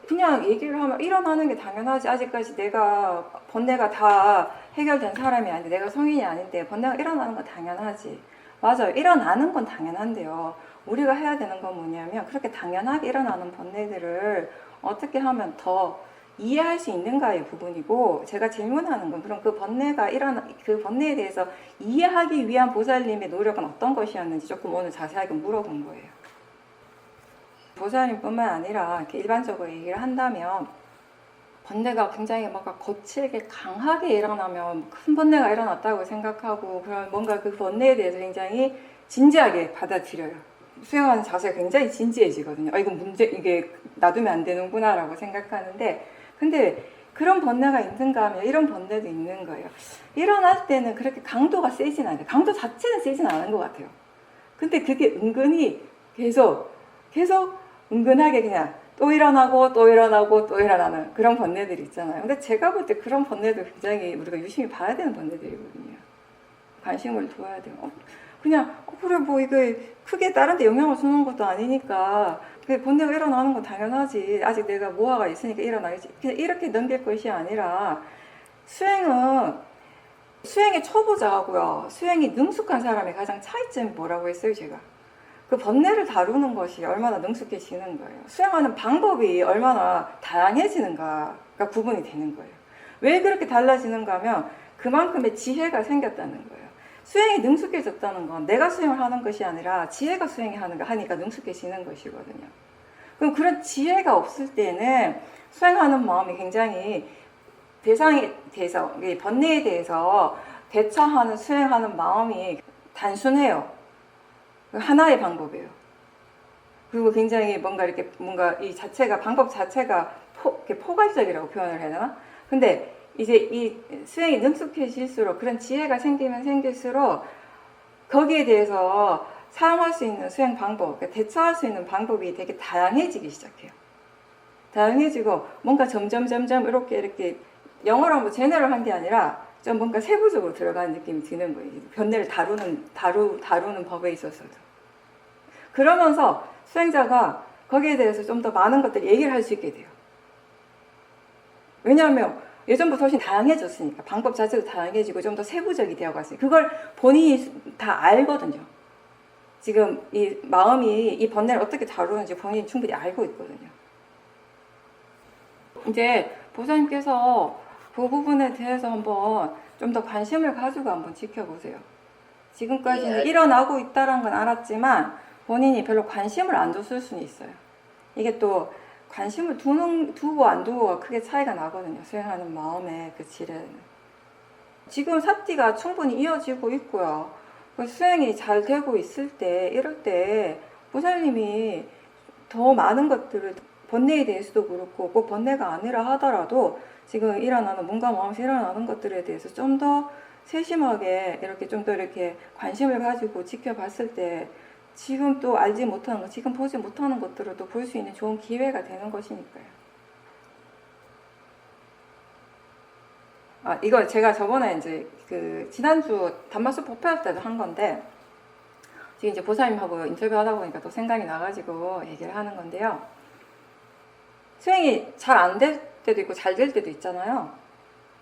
그냥 얘기를 하면 일어나는 게 당연하지. 아직까지 내가 번뇌가 다 해결된 사람이 아닌데, 내가 성인이 아닌데 번뇌가 일어나는 건 당연하지. 맞아요. 일어나는 건 당연한데요. 우리가 해야 되는 건 뭐냐면 그렇게 당연하게 일어나는 번뇌들을 어떻게 하면 더 이해할 수 있는가의 부분이고, 제가 질문하는 건 그럼 그 번뇌에 대해서 이해하기 위한 보살님의 노력은 어떤 것이었는지 조금 오늘 자세하게 물어본 거예요. 보살님뿐만 아니라 이렇게 일반적으로 얘기를 한다면 번뇌가 굉장히 뭔가 거칠게 강하게 일어나면 큰 번뇌가 일어났다고 생각하고, 그런 뭔가 그 번뇌에 대해서 굉장히 진지하게 받아들여요. 수행하는 자세가 굉장히 진지해지거든요. 이게 놔두면 안 되는구나 라고 생각하는데, 근데 그런 번뇌가 있는가 하면 이런 번뇌도 있는 거예요. 일어날 때는 그렇게 강도가 세진 않아요. 강도 자체는 세진 않은 것 같아요. 근데 그게 은근히 계속 은근하게 그냥 또 일어나고 또 일어나고 또 일어나는 그런 번뇌들이 있잖아요. 근데 제가 볼 때 그런 번뇌도 굉장히 우리가 유심히 봐야 되는 번뇌들이거든요. 관심을 둬야 돼요. 그래 뭐 이거 크게 다른 데 영향을 주는 것도 아니니까 그 번뇌가 일어나는 건 당연하지. 아직 내가 모아가 있으니까 일어나겠지. 그냥 이렇게 넘길 것이 아니라 수행의 초보자하고요, 수행이 능숙한 사람의 가장 차이점이 뭐라고 했어요, 제가? 그 번뇌를 다루는 것이 얼마나 능숙해지는 거예요. 수행하는 방법이 얼마나 다양해지는가가 구분이 되는 거예요. 왜 그렇게 달라지는가 하면 그만큼의 지혜가 생겼다는 거예요. 수행이 능숙해졌다는 건 내가 수행을 하는 것이 아니라 지혜가 하니까 능숙해지는 것이거든요. 그럼 그런 지혜가 없을 때는 수행하는 마음이 굉장히 대상에 대해서, 번뇌에 대해서 대처하는, 수행하는 마음이 단순해요. 하나의 방법이에요. 그리고 굉장히 뭔가 이 자체가, 방법 자체가 포괄적이라고 표현을 해야 되나? 근데 이제 이 수행이 능숙해질수록, 그런 지혜가 생기면 생길수록 거기에 대해서 사용할 수 있는 수행 방법, 대처할 수 있는 방법이 되게 다양해지기 시작해요. 다양해지고 뭔가 점점 이렇게 영어로 뭐 제너럴한 게 아니라 좀 뭔가 세부적으로 들어가는 느낌이 드는 거예요. 번뇌를 다루는 법에 있어서도. 그러면서 수행자가 거기에 대해서 좀 더 많은 것들 얘기를 할 수 있게 돼요. 왜냐하면 예전부터 훨씬 다양해졌으니까, 방법 자체도 다양해지고 좀 더 세부적이 되어갔어요. 그걸 본인이 다 알거든요. 지금 이 마음이 이 번뇌를 어떻게 다루는지 본인이 충분히 알고 있거든요. 이제 보살님께서 그 부분에 대해서 한번 좀 더 관심을 가지고 한번 지켜보세요. 지금까지는 일어나고 있다는 건 알았지만 본인이 별로 관심을 안 줬을 수는 있어요. 이게 또 관심을 두고 안 두고가 크게 차이가 나거든요. 수행하는 마음의 그 질에는. 지금 사티가 충분히 이어지고 있고요. 수행이 잘 되고 있을 때, 이럴 때 보살님이 더 많은 것들을, 번뇌에 대해서도 그렇고 꼭 번뇌가 아니라 하더라도 지금 일어나는, 뭔가 마음에서 일어나는 것들에 대해서 좀 더 세심하게 이렇게 좀 더 이렇게 관심을 가지고 지켜봤을 때 지금 또 알지 못하는 것, 지금 보지 못하는 것들을 또 볼 수 있는 좋은 기회가 되는 것이니까요. 이거 제가 저번에 이제 지난주 단마수 법회할 때도 한 건데, 지금 이제 보살님하고 인터뷰하다 보니까 또 생각이 나가지고 얘기를 하는 건데요. 수행이 잘 안 될 때도 있고 잘 될 때도 있잖아요.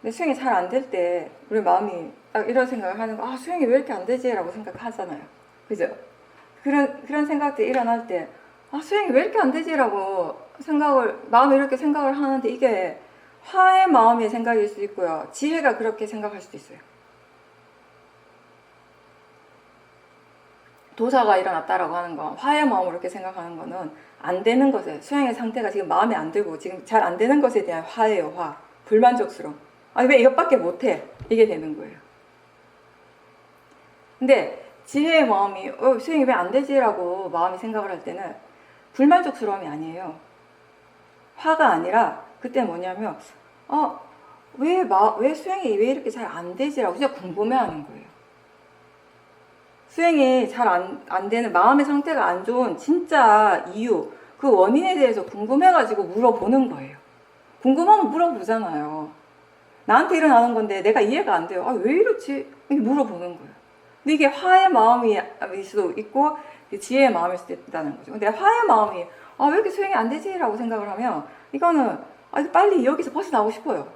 근데 수행이 잘 안 될 때 우리 마음이 딱 이런 생각을 하는 거, 수행이 왜 이렇게 안 되지? 라고 생각하잖아요. 그죠? 그런 생각들이 일어날 때, 수행이 왜 이렇게 안 되지? 라고 마음이 이렇게 생각을 하는데, 이게 화의 마음의 생각일 수도 있고요. 지혜가 그렇게 생각할 수도 있어요. 도사가 일어났다라고 하는 건, 화의 마음으로 이렇게 생각하는 거는 안 되는 것에, 수행의 상태가 지금 마음에 안 들고 지금 잘 안 되는 것에 대한 화예요. 화. 불만족스러움. 왜 이것밖에 못해? 이게 되는 거예요. 근데 지혜의 마음이 수행이 왜 안 되지라고 마음이 생각을 할 때는 불만족스러움이 아니에요. 화가 아니라 그때 뭐냐면 왜 수행이 왜 이렇게 잘 안 되지라고 진짜 궁금해하는 거예요. 수행이 잘 안 되는 마음의 상태가 안 좋은 진짜 이유, 그 원인에 대해서 궁금해가지고 물어보는 거예요. 궁금하면 물어보잖아요. 나한테 일어나는 건데 내가 이해가 안 돼요. 아, 왜 이렇지? 이렇게 물어보는 거예요. 근데 이게 화의 마음일 수도 있고 지혜의 마음일 수도 있다는 거죠. 근데 화의 마음이 아, 왜 이렇게 수행이 안 되지? 라고 생각을 하면 이거는 아, 빨리 여기서 벗어나고 싶어요.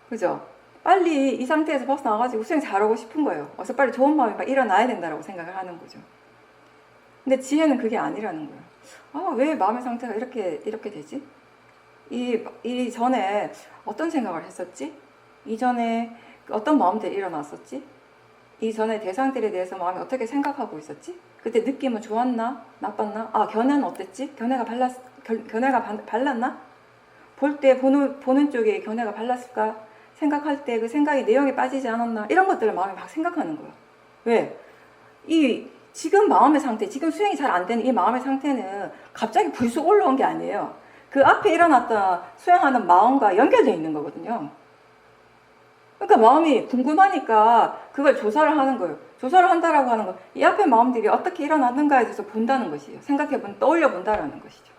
그죠? 빨리 이 상태에서 벗어나가지고 수행 잘하고 싶은 거예요. 어서 빨리 좋은 마음이 막 일어나야 된다라고 생각을 하는 거죠. 근데 지혜는 그게 아니라는 거예요. 아, 왜 마음의 상태가 이렇게 되지? 이 전에 어떤 생각을 했었지? 이전에 어떤 마음들이 일어났었지? 이전에 대상들에 대해서 마음이 어떻게 생각하고 있었지? 그때 느낌은 좋았나? 나빴나? 아, 견해는 어땠지? 견해가 발랐나? 볼 때 보는 쪽에 견해가 발랐을까? 생각할 때 그 생각이 내용에 빠지지 않았나? 이런 것들을 마음이 막 생각하는 거예요. 왜? 지금 마음의 상태, 지금 수행이 잘 안 되는 이 마음의 상태는 갑자기 불쑥 올라온 게 아니에요. 그 앞에 일어났던 수행하는 마음과 연결되어 있는 거거든요. 그러니까 마음이 궁금하니까 그걸 조사를 하는 거예요. 조사를 한다라고 하는 건 이 앞에 마음들이 어떻게 일어났는가에 대해서 본다는 것이에요. 떠올려 본다라는 것이죠.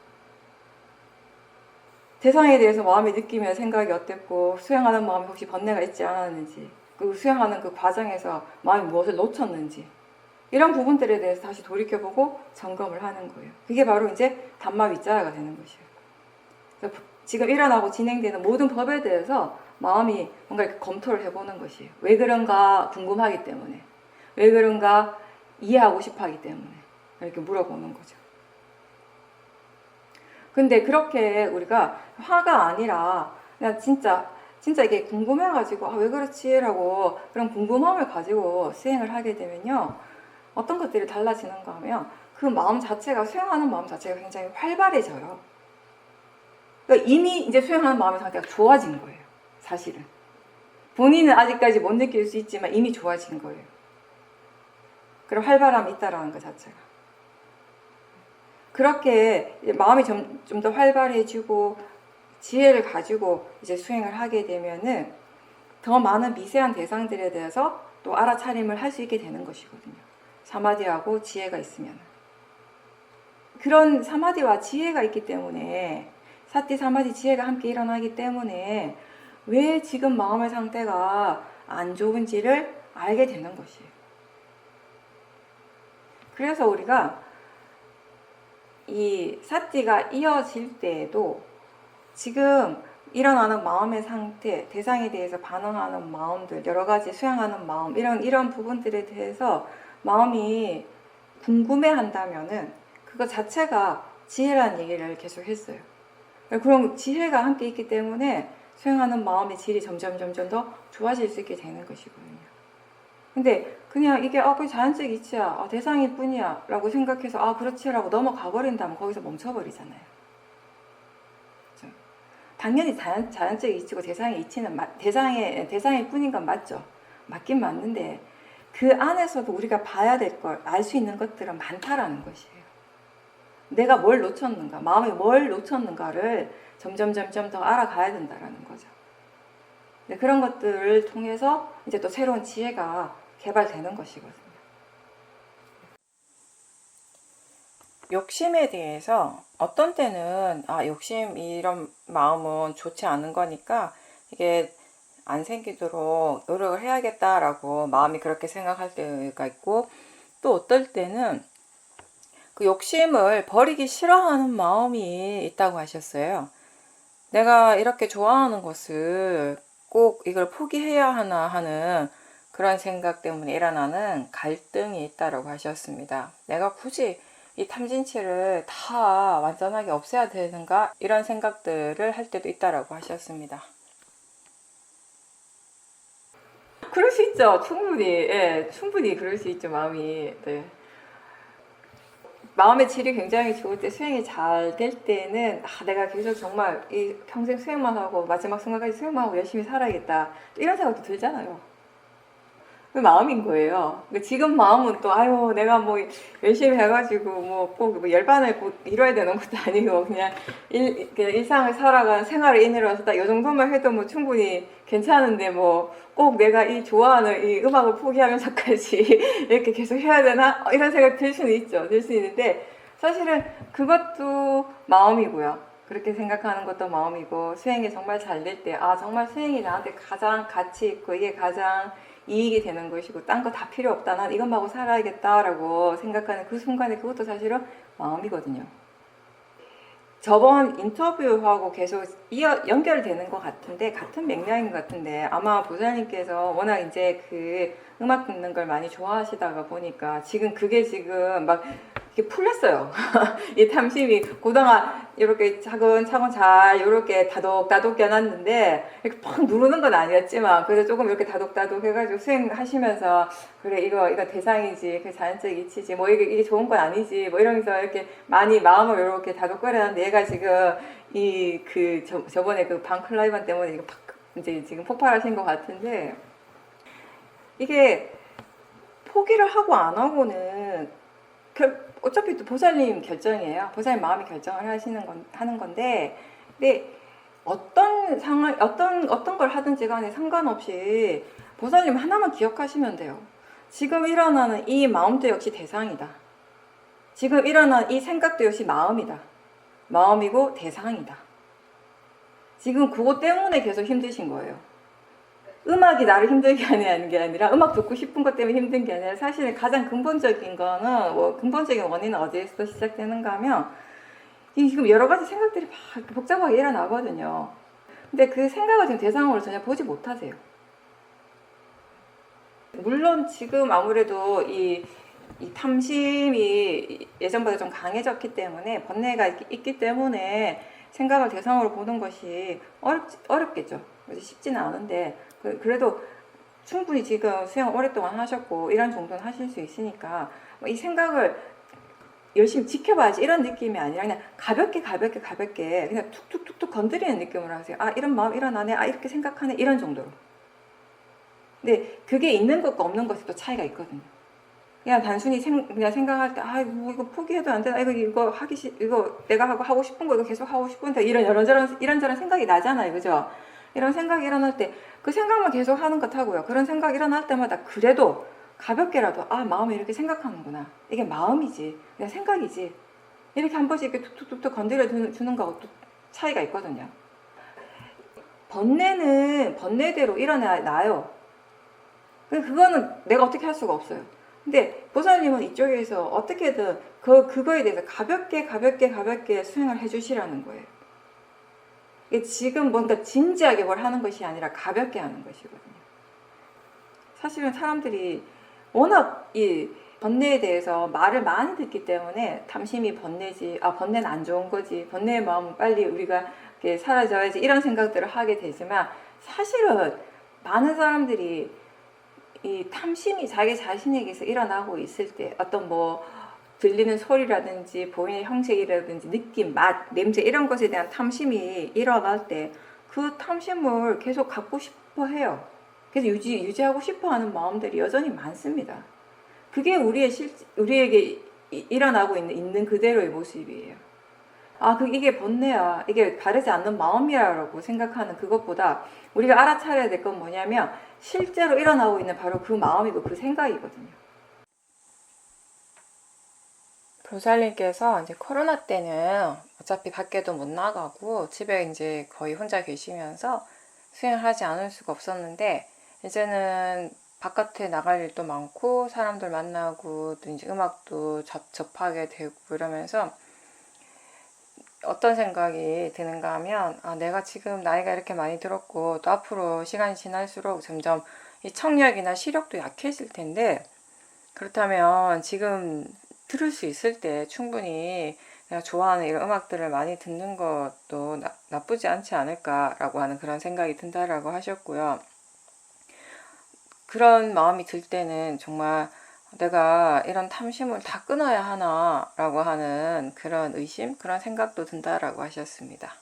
대상에 대해서 마음이 느끼며 생각이 어땠고 수행하는 마음이 혹시 번뇌가 있지 않았는지, 그리고 수행하는 그 과정에서 마음이 무엇을 놓쳤는지, 이런 부분들에 대해서 다시 돌이켜보고 점검을 하는 거예요. 그게 바로 이제 담마위자가 되는 것이에요. 그래서 지금 일어나고 진행되는 모든 법에 대해서 마음이 뭔가 이렇게 검토를 해보는 것이에요. 왜 그런가 궁금하기 때문에, 왜 그런가 이해하고 싶어 하기 때문에 이렇게 물어보는 거죠. 근데 그렇게 우리가 화가 아니라 그냥 진짜 이게 궁금해가지고 아, 왜 그렇지? 라고 그런 궁금함을 가지고 수행을 하게 되면요, 어떤 것들이 달라지는가 하면 그 마음 자체가, 수행하는 마음 자체가 굉장히 활발해져요. 그러니까 이미 이제 수행하는 마음의 상태가 좋아진 거예요. 사실은 본인은 아직까지 못 느낄 수 있지만 이미 좋아진 거예요. 그런 활발함이 있다라는 것 자체가. 그렇게 마음이 좀 더 활발해지고 지혜를 가지고 이제 수행을 하게 되면은 더 많은 미세한 대상들에 대해서 또 알아차림을 할 수 있게 되는 것이거든요. 사마디하고 지혜가 있으면. 그런 사마디와 지혜가 있기 때문에, 사티 사마디 지혜가 함께 일어나기 때문에 왜 지금 마음의 상태가 안 좋은지를 알게 되는 것이에요. 그래서 우리가 이 사티가 이어질 때에도 지금 일어나는 마음의 상태, 대상에 대해서 반응하는 마음들, 여러 가지 수행하는 마음, 이런 부분들에 대해서 마음이 궁금해 한다면은 그거 자체가 지혜라는 얘기를 계속 했어요. 그럼 지혜가 함께 있기 때문에 수행하는 마음의 질이 점점 더 좋아질 수 있게 되는 것이거든요. 근데 그냥 이게 그게 자연적 이치야, 대상일 뿐이야 라고 생각해서 그렇지 라고 넘어가 버린다면 거기서 멈춰버리잖아요. 그렇죠? 당연히 자연적 이치고 대상의 이치는 대상일 뿐인 건 맞죠. 맞긴 맞는데 그 안에서도 우리가 봐야 될 걸, 알 수 있는 것들은 많다라는 것이에요. 내가 뭘 놓쳤는가, 마음이 뭘 놓쳤는가를 점점 더 알아가야 된다라는 거죠. 그런 것들을 통해서 이제 또 새로운 지혜가 개발되는 것이거든요. 욕심에 대해서 어떤 때는 욕심 이런 마음은 좋지 않은 거니까 이게 안 생기도록 노력을 해야겠다라고 마음이 그렇게 생각할 때가 있고, 또 어떨 때는 그 욕심을 버리기 싫어하는 마음이 있다고 하셨어요. 내가 이렇게 좋아하는 것을 꼭 이걸 포기해야 하나 하는 그런 생각 때문에 일어나는 갈등이 있다고 하셨습니다. 내가 굳이 이 탐진치를 다 완전하게 없애야 되는가, 이런 생각들을 할 때도 있다고 하셨습니다. 그럴 수 있죠. 충분히 그럴 수 있죠. 마음이. 네. 마음의 질이 굉장히 좋을 때, 수행이 잘 될 때는 내가 계속 정말 평생 수행만 하고 마지막 순간까지 수행만 하고 열심히 살아야겠다, 이런 생각도 들잖아요. 그 마음인 거예요. 근데 지금 마음은 또 아유 내가 뭐 열심히 해가지고 뭐 꼭 뭐 열반을 꼭 이뤄야 되는 것도 아니고 그냥 그냥 일상을 살아가는 생활을 인으로서 딱 이 정도만 해도 뭐 충분히 괜찮은데 뭐 꼭 내가 이 좋아하는 이 음악을 포기하면서까지 이렇게 계속 해야 되나 이런 생각 들 수는 있죠. 들 수 있는데 사실은 그것도 마음이고요. 그렇게 생각하는 것도 마음이고 수행이 정말 잘 될 때 아 정말 수행이 나한테 가장 가치 있고 이게 가장 이익이 되는 것이고 딴 거 다 필요 없다 난 이것만 하고 살아야겠다라고 생각하는 그 순간에 그것도 사실은 마음이거든요. 저번 인터뷰하고 계속 연결되는 것 같은데 같은 맥락인 것 같은데 아마 보살님께서 워낙 이제 그 음악 듣는 걸 많이 좋아하시다가 보니까 지금 그게 지금 막 이렇게 풀렸어요. 이 탐심이 그동안 이렇게 차근차근 잘 이렇게 다독다독 해놨는데 이렇게 팍 누르는 건 아니었지만 그래도 조금 이렇게 다독다독 해가지고 수행하시면서 그래 이거 대상이지 그 자연적 이치지 뭐 이게 좋은 건 아니지 뭐 이러면서 이렇게 많이 마음을 이렇게 다독거려놨는데 얘가 지금 이 그 저번에 그 방클라이반 때문에 이거 팍 이제 지금 폭발하신 것 같은데 이게 포기를 하고 안 하고는 어차피 또 보살님 결정이에요. 보살님 마음이 결정을 하는 건데, 근데 어떤 상황, 어떤 걸 하든지 간에 상관없이 보살님 하나만 기억하시면 돼요. 지금 일어나는 이 마음도 역시 대상이다. 지금 일어나는 이 생각도 역시 마음이다. 마음이고 대상이다. 지금 그것 때문에 계속 힘드신 거예요. 음악이 나를 힘들게 하는 게 아니라 음악 듣고 싶은 것 때문에 힘든 게 아니라 사실은 가장 근본적인 거는 근본적인 원인은 어디에서 시작되는가 하면 지금 여러 가지 생각들이 막 복잡하게 일어나거든요. 근데 그 생각을 지금 대상으로 전혀 보지 못하세요. 물론 지금 아무래도 이 탐심이 예전보다 좀 강해졌기 때문에 번뇌가 있기 때문에 생각을 대상으로 보는 것이 어렵겠죠. 쉽지는 않은데 그래도 충분히 지금 수영 오랫동안 하셨고 이런 정도는 하실 수 있으니까 이 생각을 열심히 지켜봐야지 이런 느낌이 아니라 그냥 가볍게 그냥 툭툭툭툭 건드리는 느낌으로 하세요. 아 이런 마음 일어나네. 아 이렇게 생각하네. 이런 정도로. 근데 그게 있는 것과 없는 것이 또 차이가 있거든요. 그냥 단순히 그냥 생각할 때, 아, 뭐 이거 포기해도 안 되나? 이거 이거 내가 하고 싶은 거 이거 계속 하고 싶은데 이런저런 생각이 나잖아요. 그죠? 이런 생각이 일어날 때, 그 생각만 계속 하는 것 하고요. 그런 생각이 일어날 때마다 그래도 가볍게라도, 아, 마음이 이렇게 생각하는구나. 이게 마음이지. 그냥 생각이지. 이렇게 한 번씩 이렇게 툭툭툭툭 건드려 주는 거하고 또 차이가 있거든요. 번뇌는 번뇌대로 일어나요. 그거는 내가 어떻게 할 수가 없어요. 근데 보살님은 이쪽에서 어떻게든 그거에 대해서 가볍게 수행을 해주시라는 거예요. 이게 지금 뭔가 진지하게 뭘 하는 것이 아니라 가볍게 하는 것이거든요. 사실은 사람들이 워낙 이 번뇌에 대해서 말을 많이 듣기 때문에 탐심이 번뇌지, 아 번뇌는 안 좋은 거지, 번뇌의 마음은 빨리 우리가 이렇게 사라져야지 이런 생각들을 하게 되지만 사실은 많은 사람들이 이 탐심이 자기 자신에게서 일어나고 있을 때 어떤 뭐 들리는 소리라든지 보이는 형식이라든지 느낌, 맛, 냄새 이런 것에 대한 탐심이 일어날 때 그 탐심을 계속 갖고 싶어 해요. 그래서 유지하고 싶어 하는 마음들이 여전히 많습니다. 그게 우리에게 일어나고 있는 그대로의 모습이에요. 아, 이게 번뇌야. 이게 바르지 않는 마음이라고 생각하는 그것보다 우리가 알아차려야 될 건 뭐냐면 실제로 일어나고 있는 바로 그 마음이고 그 생각이거든요. 보살님께서 이제 코로나 때는 어차피 밖에도 못 나가고 집에 이제 거의 혼자 계시면서 수행하지 않을 수가 없었는데 이제는 바깥에 나갈 일도 많고 사람들 만나고 또 이제 음악도 접하게 되고 이러면서 어떤 생각이 드는가 하면 아, 내가 지금 나이가 이렇게 많이 들었고 또 앞으로 시간이 지날수록 점점 이 청력이나 시력도 약해질 텐데 그렇다면 지금 들을 수 있을 때 충분히 내가 좋아하는 이런 음악들을 많이 듣는 것도 나쁘지 않지 않을까라고 하는 그런 생각이 든다라고 하셨고요. 그런 마음이 들 때는 정말 내가 이런 탐심을 다 끊어야 하나 라고 하는 그런 의심, 그런 생각도 든다라고 하셨습니다.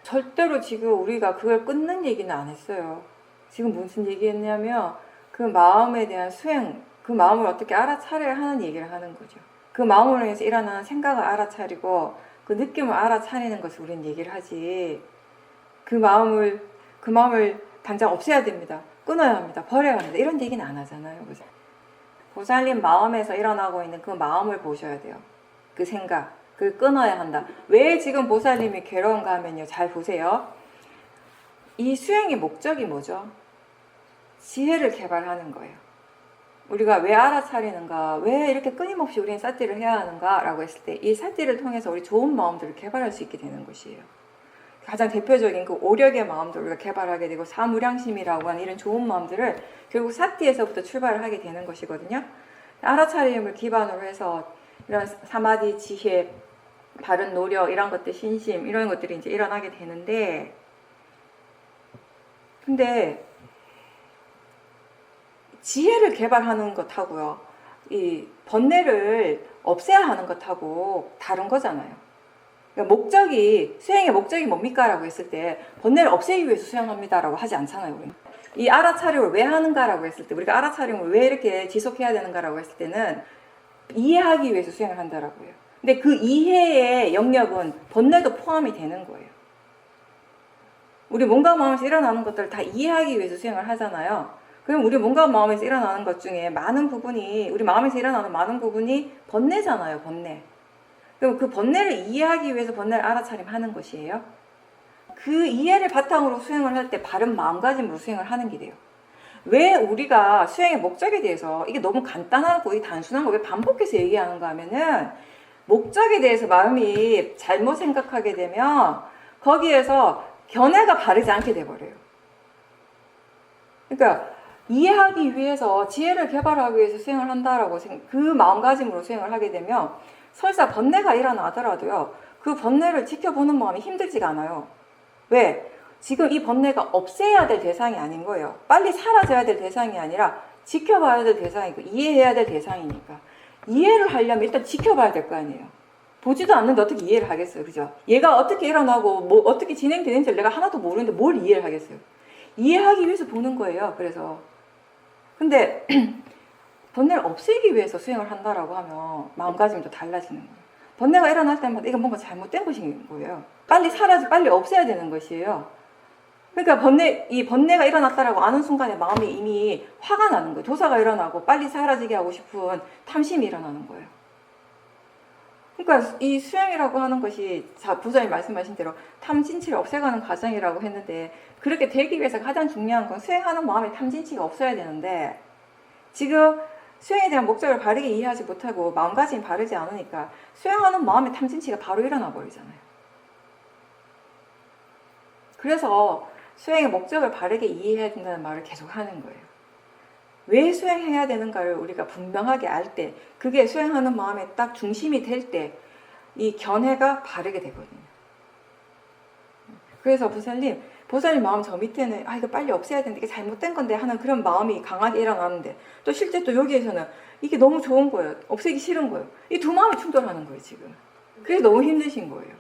절대로 지금 우리가 그걸 끊는 얘기는 안 했어요. 지금 무슨 얘기했냐면 그 마음에 대한 수행, 그 마음을 어떻게 알아차려야 하는 얘기를 하는 거죠. 그 마음으로 해서 일어나는 생각을 알아차리고 그 느낌을 알아차리는 것을 우리는 얘기를 하지. 그 마음을 당장 없애야 됩니다. 끊어야 합니다. 버려야 합니다. 이런 얘기는 안 하잖아요. 그죠? 보살님 마음에서 일어나고 있는 그 마음을 보셔야 돼요. 그 생각, 그걸 끊어야 한다. 왜 지금 보살님이 괴로운가 하면요. 잘 보세요. 이 수행의 목적이 뭐죠? 지혜를 개발하는 거예요. 우리가 왜 알아차리는가, 왜 이렇게 끊임없이 우리는 사티를 해야 하는가 라고 했을 때 이 사티를 통해서 우리 좋은 마음들을 개발할 수 있게 되는 것이에요. 가장 대표적인 그 오력의 마음들 우리가 개발하게 되고 사무량심이라고 하는 이런 좋은 마음들을 결국 사티에서부터 출발을 하게 되는 것이거든요. 알아차림을 기반으로 해서 이런 사마디, 지혜, 바른 노력 이런 것들, 신심 이런 것들이 이제 일어나게 되는데, 근데 지혜를 개발하는 것하고요, 이 번뇌를 없애야 하는 것하고 다른 거잖아요. 그러니까 목적이, 수행의 목적이 뭡니까? 라고 했을 때 번뇌를 없애기 위해서 수행합니다 라고 하지 않잖아요. 우리는. 이 알아차림을 왜 하는가 라고 했을 때, 우리가 알아차림을 왜 이렇게 지속해야 되는가 라고 했을 때는 이해하기 위해서 수행을 한다라고요. 근데 그 이해의 영역은 번뇌도 포함이 되는 거예요. 우리 몸과 마음에서 일어나는 것들을 다 이해하기 위해서 수행을 하잖아요. 그럼 우리 몸과 마음에서 일어나는 것 중에 많은 부분이, 우리 마음에서 일어나는 많은 부분이 번뇌잖아요. 번뇌. 그럼 그 번뇌를 이해하기 위해서 번뇌를 알아차림하는 것이에요. 그 이해를 바탕으로 수행을 할 때 바른 마음가짐으로 수행을 하는 게 돼요. 왜 우리가 수행의 목적에 대해서 이게 너무 간단하고 이 단순한 거 왜 반복해서 얘기하는가 하면은, 목적에 대해서 마음이 잘못 생각하게 되면 거기에서 견해가 바르지 않게 돼버려요. 그러니까 이해하기 위해서, 지혜를 개발하기 위해서 수행을 한다라고 그 마음가짐으로 수행을 하게 되면 설사 번뇌가 일어나더라도요, 그 번뇌를 지켜보는 마음이 힘들지가 않아요. 왜? 지금 이 번뇌가 없애야 될 대상이 아닌 거예요. 빨리 사라져야 될 대상이 아니라 지켜봐야 될 대상이고 이해해야 될 대상이니까. 이해를 하려면 일단 지켜봐야 될 거 아니에요. 보지도 않는데 어떻게 이해를 하겠어요. 그죠? 얘가 어떻게 일어나고 뭐 어떻게 진행되는지 내가 하나도 모르는데 뭘 이해를 하겠어요. 이해하기 위해서 보는 거예요. 그래서. 근데 번뇌를 없애기 위해서 수행을 한다라고 하면 마음가짐도 달라지는 거예요. 번뇌가 일어날 때마다 이건 뭔가 잘못된 것인 거예요. 빨리 빨리 없애야 되는 것이에요. 그러니까 이 번뇌가 일어났다라고 아는 순간에 마음이 이미 화가 나는 거예요. 도사가 일어나고 빨리 사라지게 하고 싶은 탐심이 일어나는 거예요. 그러니까 이 수행이라고 하는 것이 부처님 말씀하신 대로 탐진치를 없애가는 과정이라고 했는데, 그렇게 되기 위해서 가장 중요한 건 수행하는 마음에 탐진치가 없어야 되는데, 지금 수행에 대한 목적을 바르게 이해하지 못하고 마음가짐이 바르지 않으니까 수행하는 마음에 탐진치가 바로 일어나 버리잖아요. 그래서 수행의 목적을 바르게 이해해야 된다는 말을 계속 하는 거예요. 왜 수행해야 되는가를 우리가 분명하게 알 때, 그게 수행하는 마음에 딱 중심이 될 때 이 견해가 바르게 되거든요. 그래서 보살님 마음 저 밑에는 이거 빨리 없애야 되는데 이게 잘못된 건데 하는 그런 마음이 강하게 일어나는데, 또 실제 또 여기에서는 이게 너무 좋은 거예요. 없애기 싫은 거예요. 이 두 마음이 충돌하는 거예요, 지금. 그게 너무 힘드신 거예요.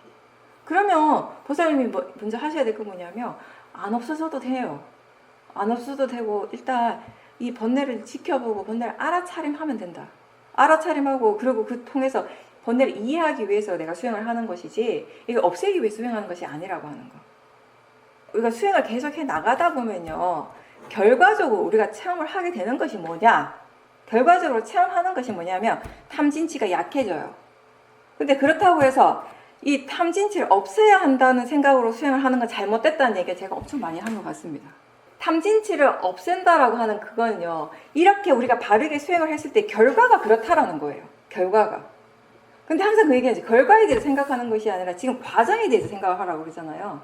그러면 보살님이 먼저 하셔야 될 거 뭐냐면, 안 없어져도 돼요. 안 없어도 되고 일단 이 번뇌를 지켜보고 번뇌를 알아차림하면 된다. 알아차림하고, 그리고 그 통해서 번뇌를 이해하기 위해서 내가 수행을 하는 것이지, 이거 없애기 위해 수행하는 것이 아니라고 하는 거. 우리가 수행을 계속해 나가다 보면요, 결과적으로 우리가 체험을 하게 되는 것이 뭐냐? 결과적으로 체험하는 것이 뭐냐면 탐진치가 약해져요. 근데 그렇다고 해서 이 탐진치를 없애야 한다는 생각으로 수행을 하는 건 잘못됐다는 얘기를 제가 엄청 많이 한 것 같습니다. 탐진치를 없앤다라고 하는 그거는요, 이렇게 우리가 바르게 수행을 했을 때 결과가 그렇다라는 거예요. 결과가. 근데 항상 그 얘기하지, 결과에 대해서 생각하는 것이 아니라 지금 과정에 대해서 생각을 하라고 그러잖아요.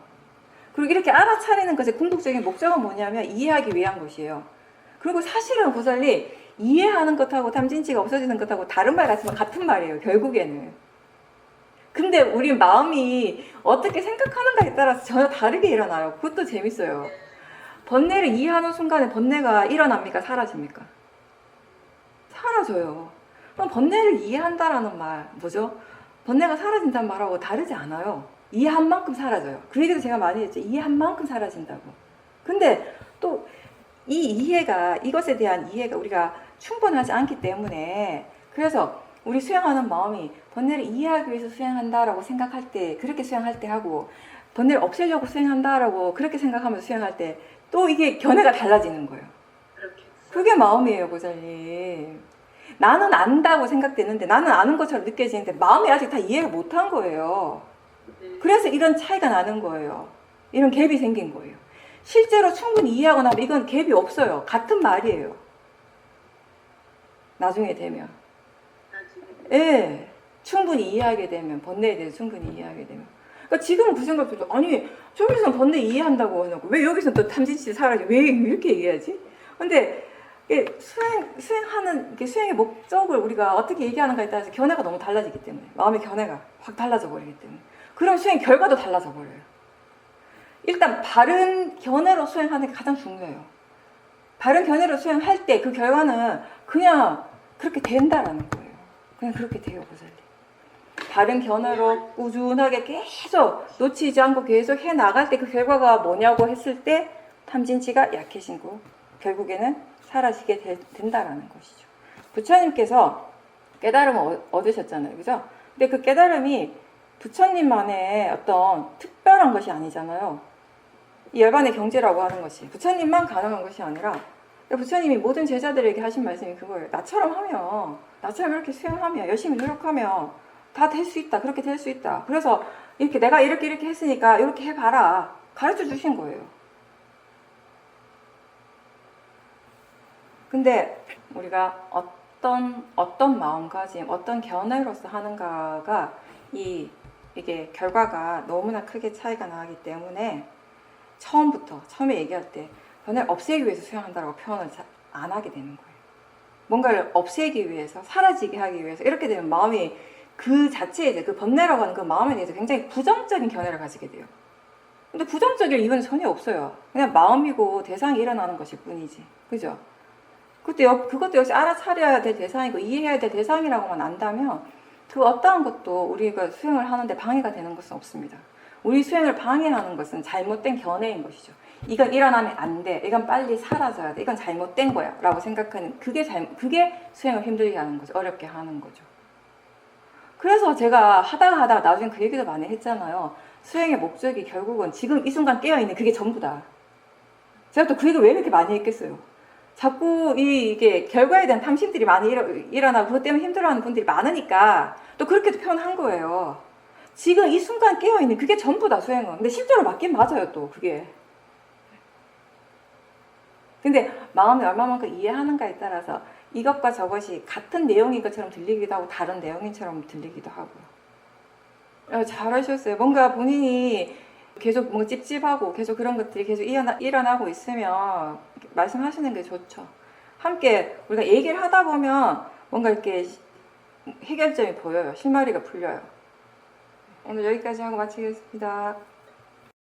그리고 이렇게 알아차리는 것의 궁극적인 목적은 뭐냐면 이해하기 위한 것이에요. 그리고 사실은 보살님, 이해하는 것하고 탐진치가 없어지는 것하고 다른 말 같지만 같은 말이에요, 결국에는. 근데 우리 마음이 어떻게 생각하는가에 따라서 전혀 다르게 일어나요. 그것도 재밌어요. 번뇌를 이해하는 순간에 번뇌가 일어납니까? 사라집니까? 사라져요. 그럼 번뇌를 이해한다라는 말, 뭐죠? 번뇌가 사라진다는 말하고 다르지 않아요. 이해한 만큼 사라져요. 그 얘기도 제가 많이 했죠. 이해한 만큼 사라진다고. 근데 또 이 이해가, 이것에 대한 이해가 우리가 충분하지 않기 때문에, 그래서 우리 수행하는 마음이 번뇌를 이해하기 위해서 수행한다라고 생각할 때, 그렇게 수행할 때 하고, 번뇌를 없애려고 수행한다라고 그렇게 생각하면서 수행할 때, 또 이게 견해가 달라지는 거예요. 그게 마음이에요, 보살님. 나는 안다고 생각되는데, 나는 아는 것처럼 느껴지는데, 마음이 아직 다 이해를 못한 거예요. 그래서 이런 차이가 나는 거예요. 이런 갭이 생긴 거예요. 실제로 충분히 이해하고 나면 이건 갭이 없어요. 같은 말이에요. 나중에 되면. 예. 충분히 이해하게 되면, 번뇌에 대해서 충분히 이해하게 되면. 그러니까 지금은 그 생각 들죠. 아니, 저기서는 번뇌 이해한다고 하냐고. 왜 여기서는 또 탐진치 사라져? 왜 이렇게 얘기하지? 근데, 수행하는, 수행의 목적을 우리가 어떻게 얘기하는가에 따라서 견해가 너무 달라지기 때문에. 마음의 견해가 확 달라져 버리기 때문에. 그럼 수행 결과도 달라져 버려요. 일단 바른 견해로 수행하는 게 가장 중요해요. 바른 견해로 수행할 때 그 결과는 그냥 그렇게 된다라는 거예요. 그냥 그렇게 돼요, 보살님. 바른 견해로 꾸준하게 계속 놓치지 않고 계속 해 나갈 때 그 결과가 뭐냐고 했을 때 탐진치가 약해지고 결국에는 사라지게 된다라는 것이죠. 부처님께서 깨달음을 얻으셨잖아요, 그죠? 근데 그 깨달음이 부처님만의 어떤 특별한 것이 아니잖아요. 이 열반의 경지라고 하는 것이 부처님만 가능한 것이 아니라 부처님이 모든 제자들에게 하신 말씀이 그거예요. 나처럼 하면, 나처럼 이렇게 수행하면, 열심히 노력하면 다 될 수 있다. 그렇게 될 수 있다. 그래서 이렇게 내가 이렇게 했으니까 이렇게 해봐라. 가르쳐 주신 거예요. 근데 우리가 어떤 마음가짐, 어떤 견해로서 하는가가 이게 결과가 너무나 크게 차이가 나기 때문에 처음에 얘기할 때 변화를 없애기 위해서 수행한다고 표현을 안 하게 되는 거예요. 뭔가를 없애기 위해서, 사라지게 하기 위해서 이렇게 되면 마음이 그 자체에 이제 그 번뇌라고 하는 그 마음에 대해서 굉장히 부정적인 견해를 가지게 돼요. 근데 부정적일 이유는 전혀 없어요. 그냥 마음이고 대상이 일어나는 것일 뿐이지. 그죠? 그것도 역시 알아차려야 될 대상이고 이해해야 될 대상이라고만 안다면 그 어떠한 것도 우리가 수행을 하는데 방해가 되는 것은 없습니다. 우리 수행을 방해하는 것은 잘못된 견해인 것이죠. 이건 일어나면 안 돼. 이건 빨리 사라져야 돼. 이건 잘못된 거야. 라고 생각하는 그게 수행을 힘들게 하는 거죠. 어렵게 하는 거죠. 그래서 제가 하다가 나중에 그 얘기도 많이 했잖아요. 수행의 목적이 결국은 지금 이 순간 깨어있는 그게 전부다. 제가 또 그 얘기를 왜 이렇게 많이 했겠어요. 자꾸 이게 결과에 대한 탐심들이 많이 일어나고 그것 때문에 힘들어하는 분들이 많으니까 또 그렇게도 표현한 거예요. 지금 이 순간 깨어있는 그게 전부다, 수행은. 근데 실제로 맞긴 맞아요, 또 그게. 근데 마음이 얼마만큼 이해하는가에 따라서 이것과 저것이 같은 내용인 것처럼 들리기도 하고 다른 내용인처럼 들리기도 하고요. 잘하셨어요. 뭔가 본인이 계속 뭔가 찝찝하고 계속 그런 것들이 계속 일어나고 있으면 말씀하시는 게 좋죠. 함께 우리가 얘기를 하다 보면 뭔가 이렇게 해결점이 보여요. 실마리가 풀려요. 오늘 여기까지 하고 마치겠습니다.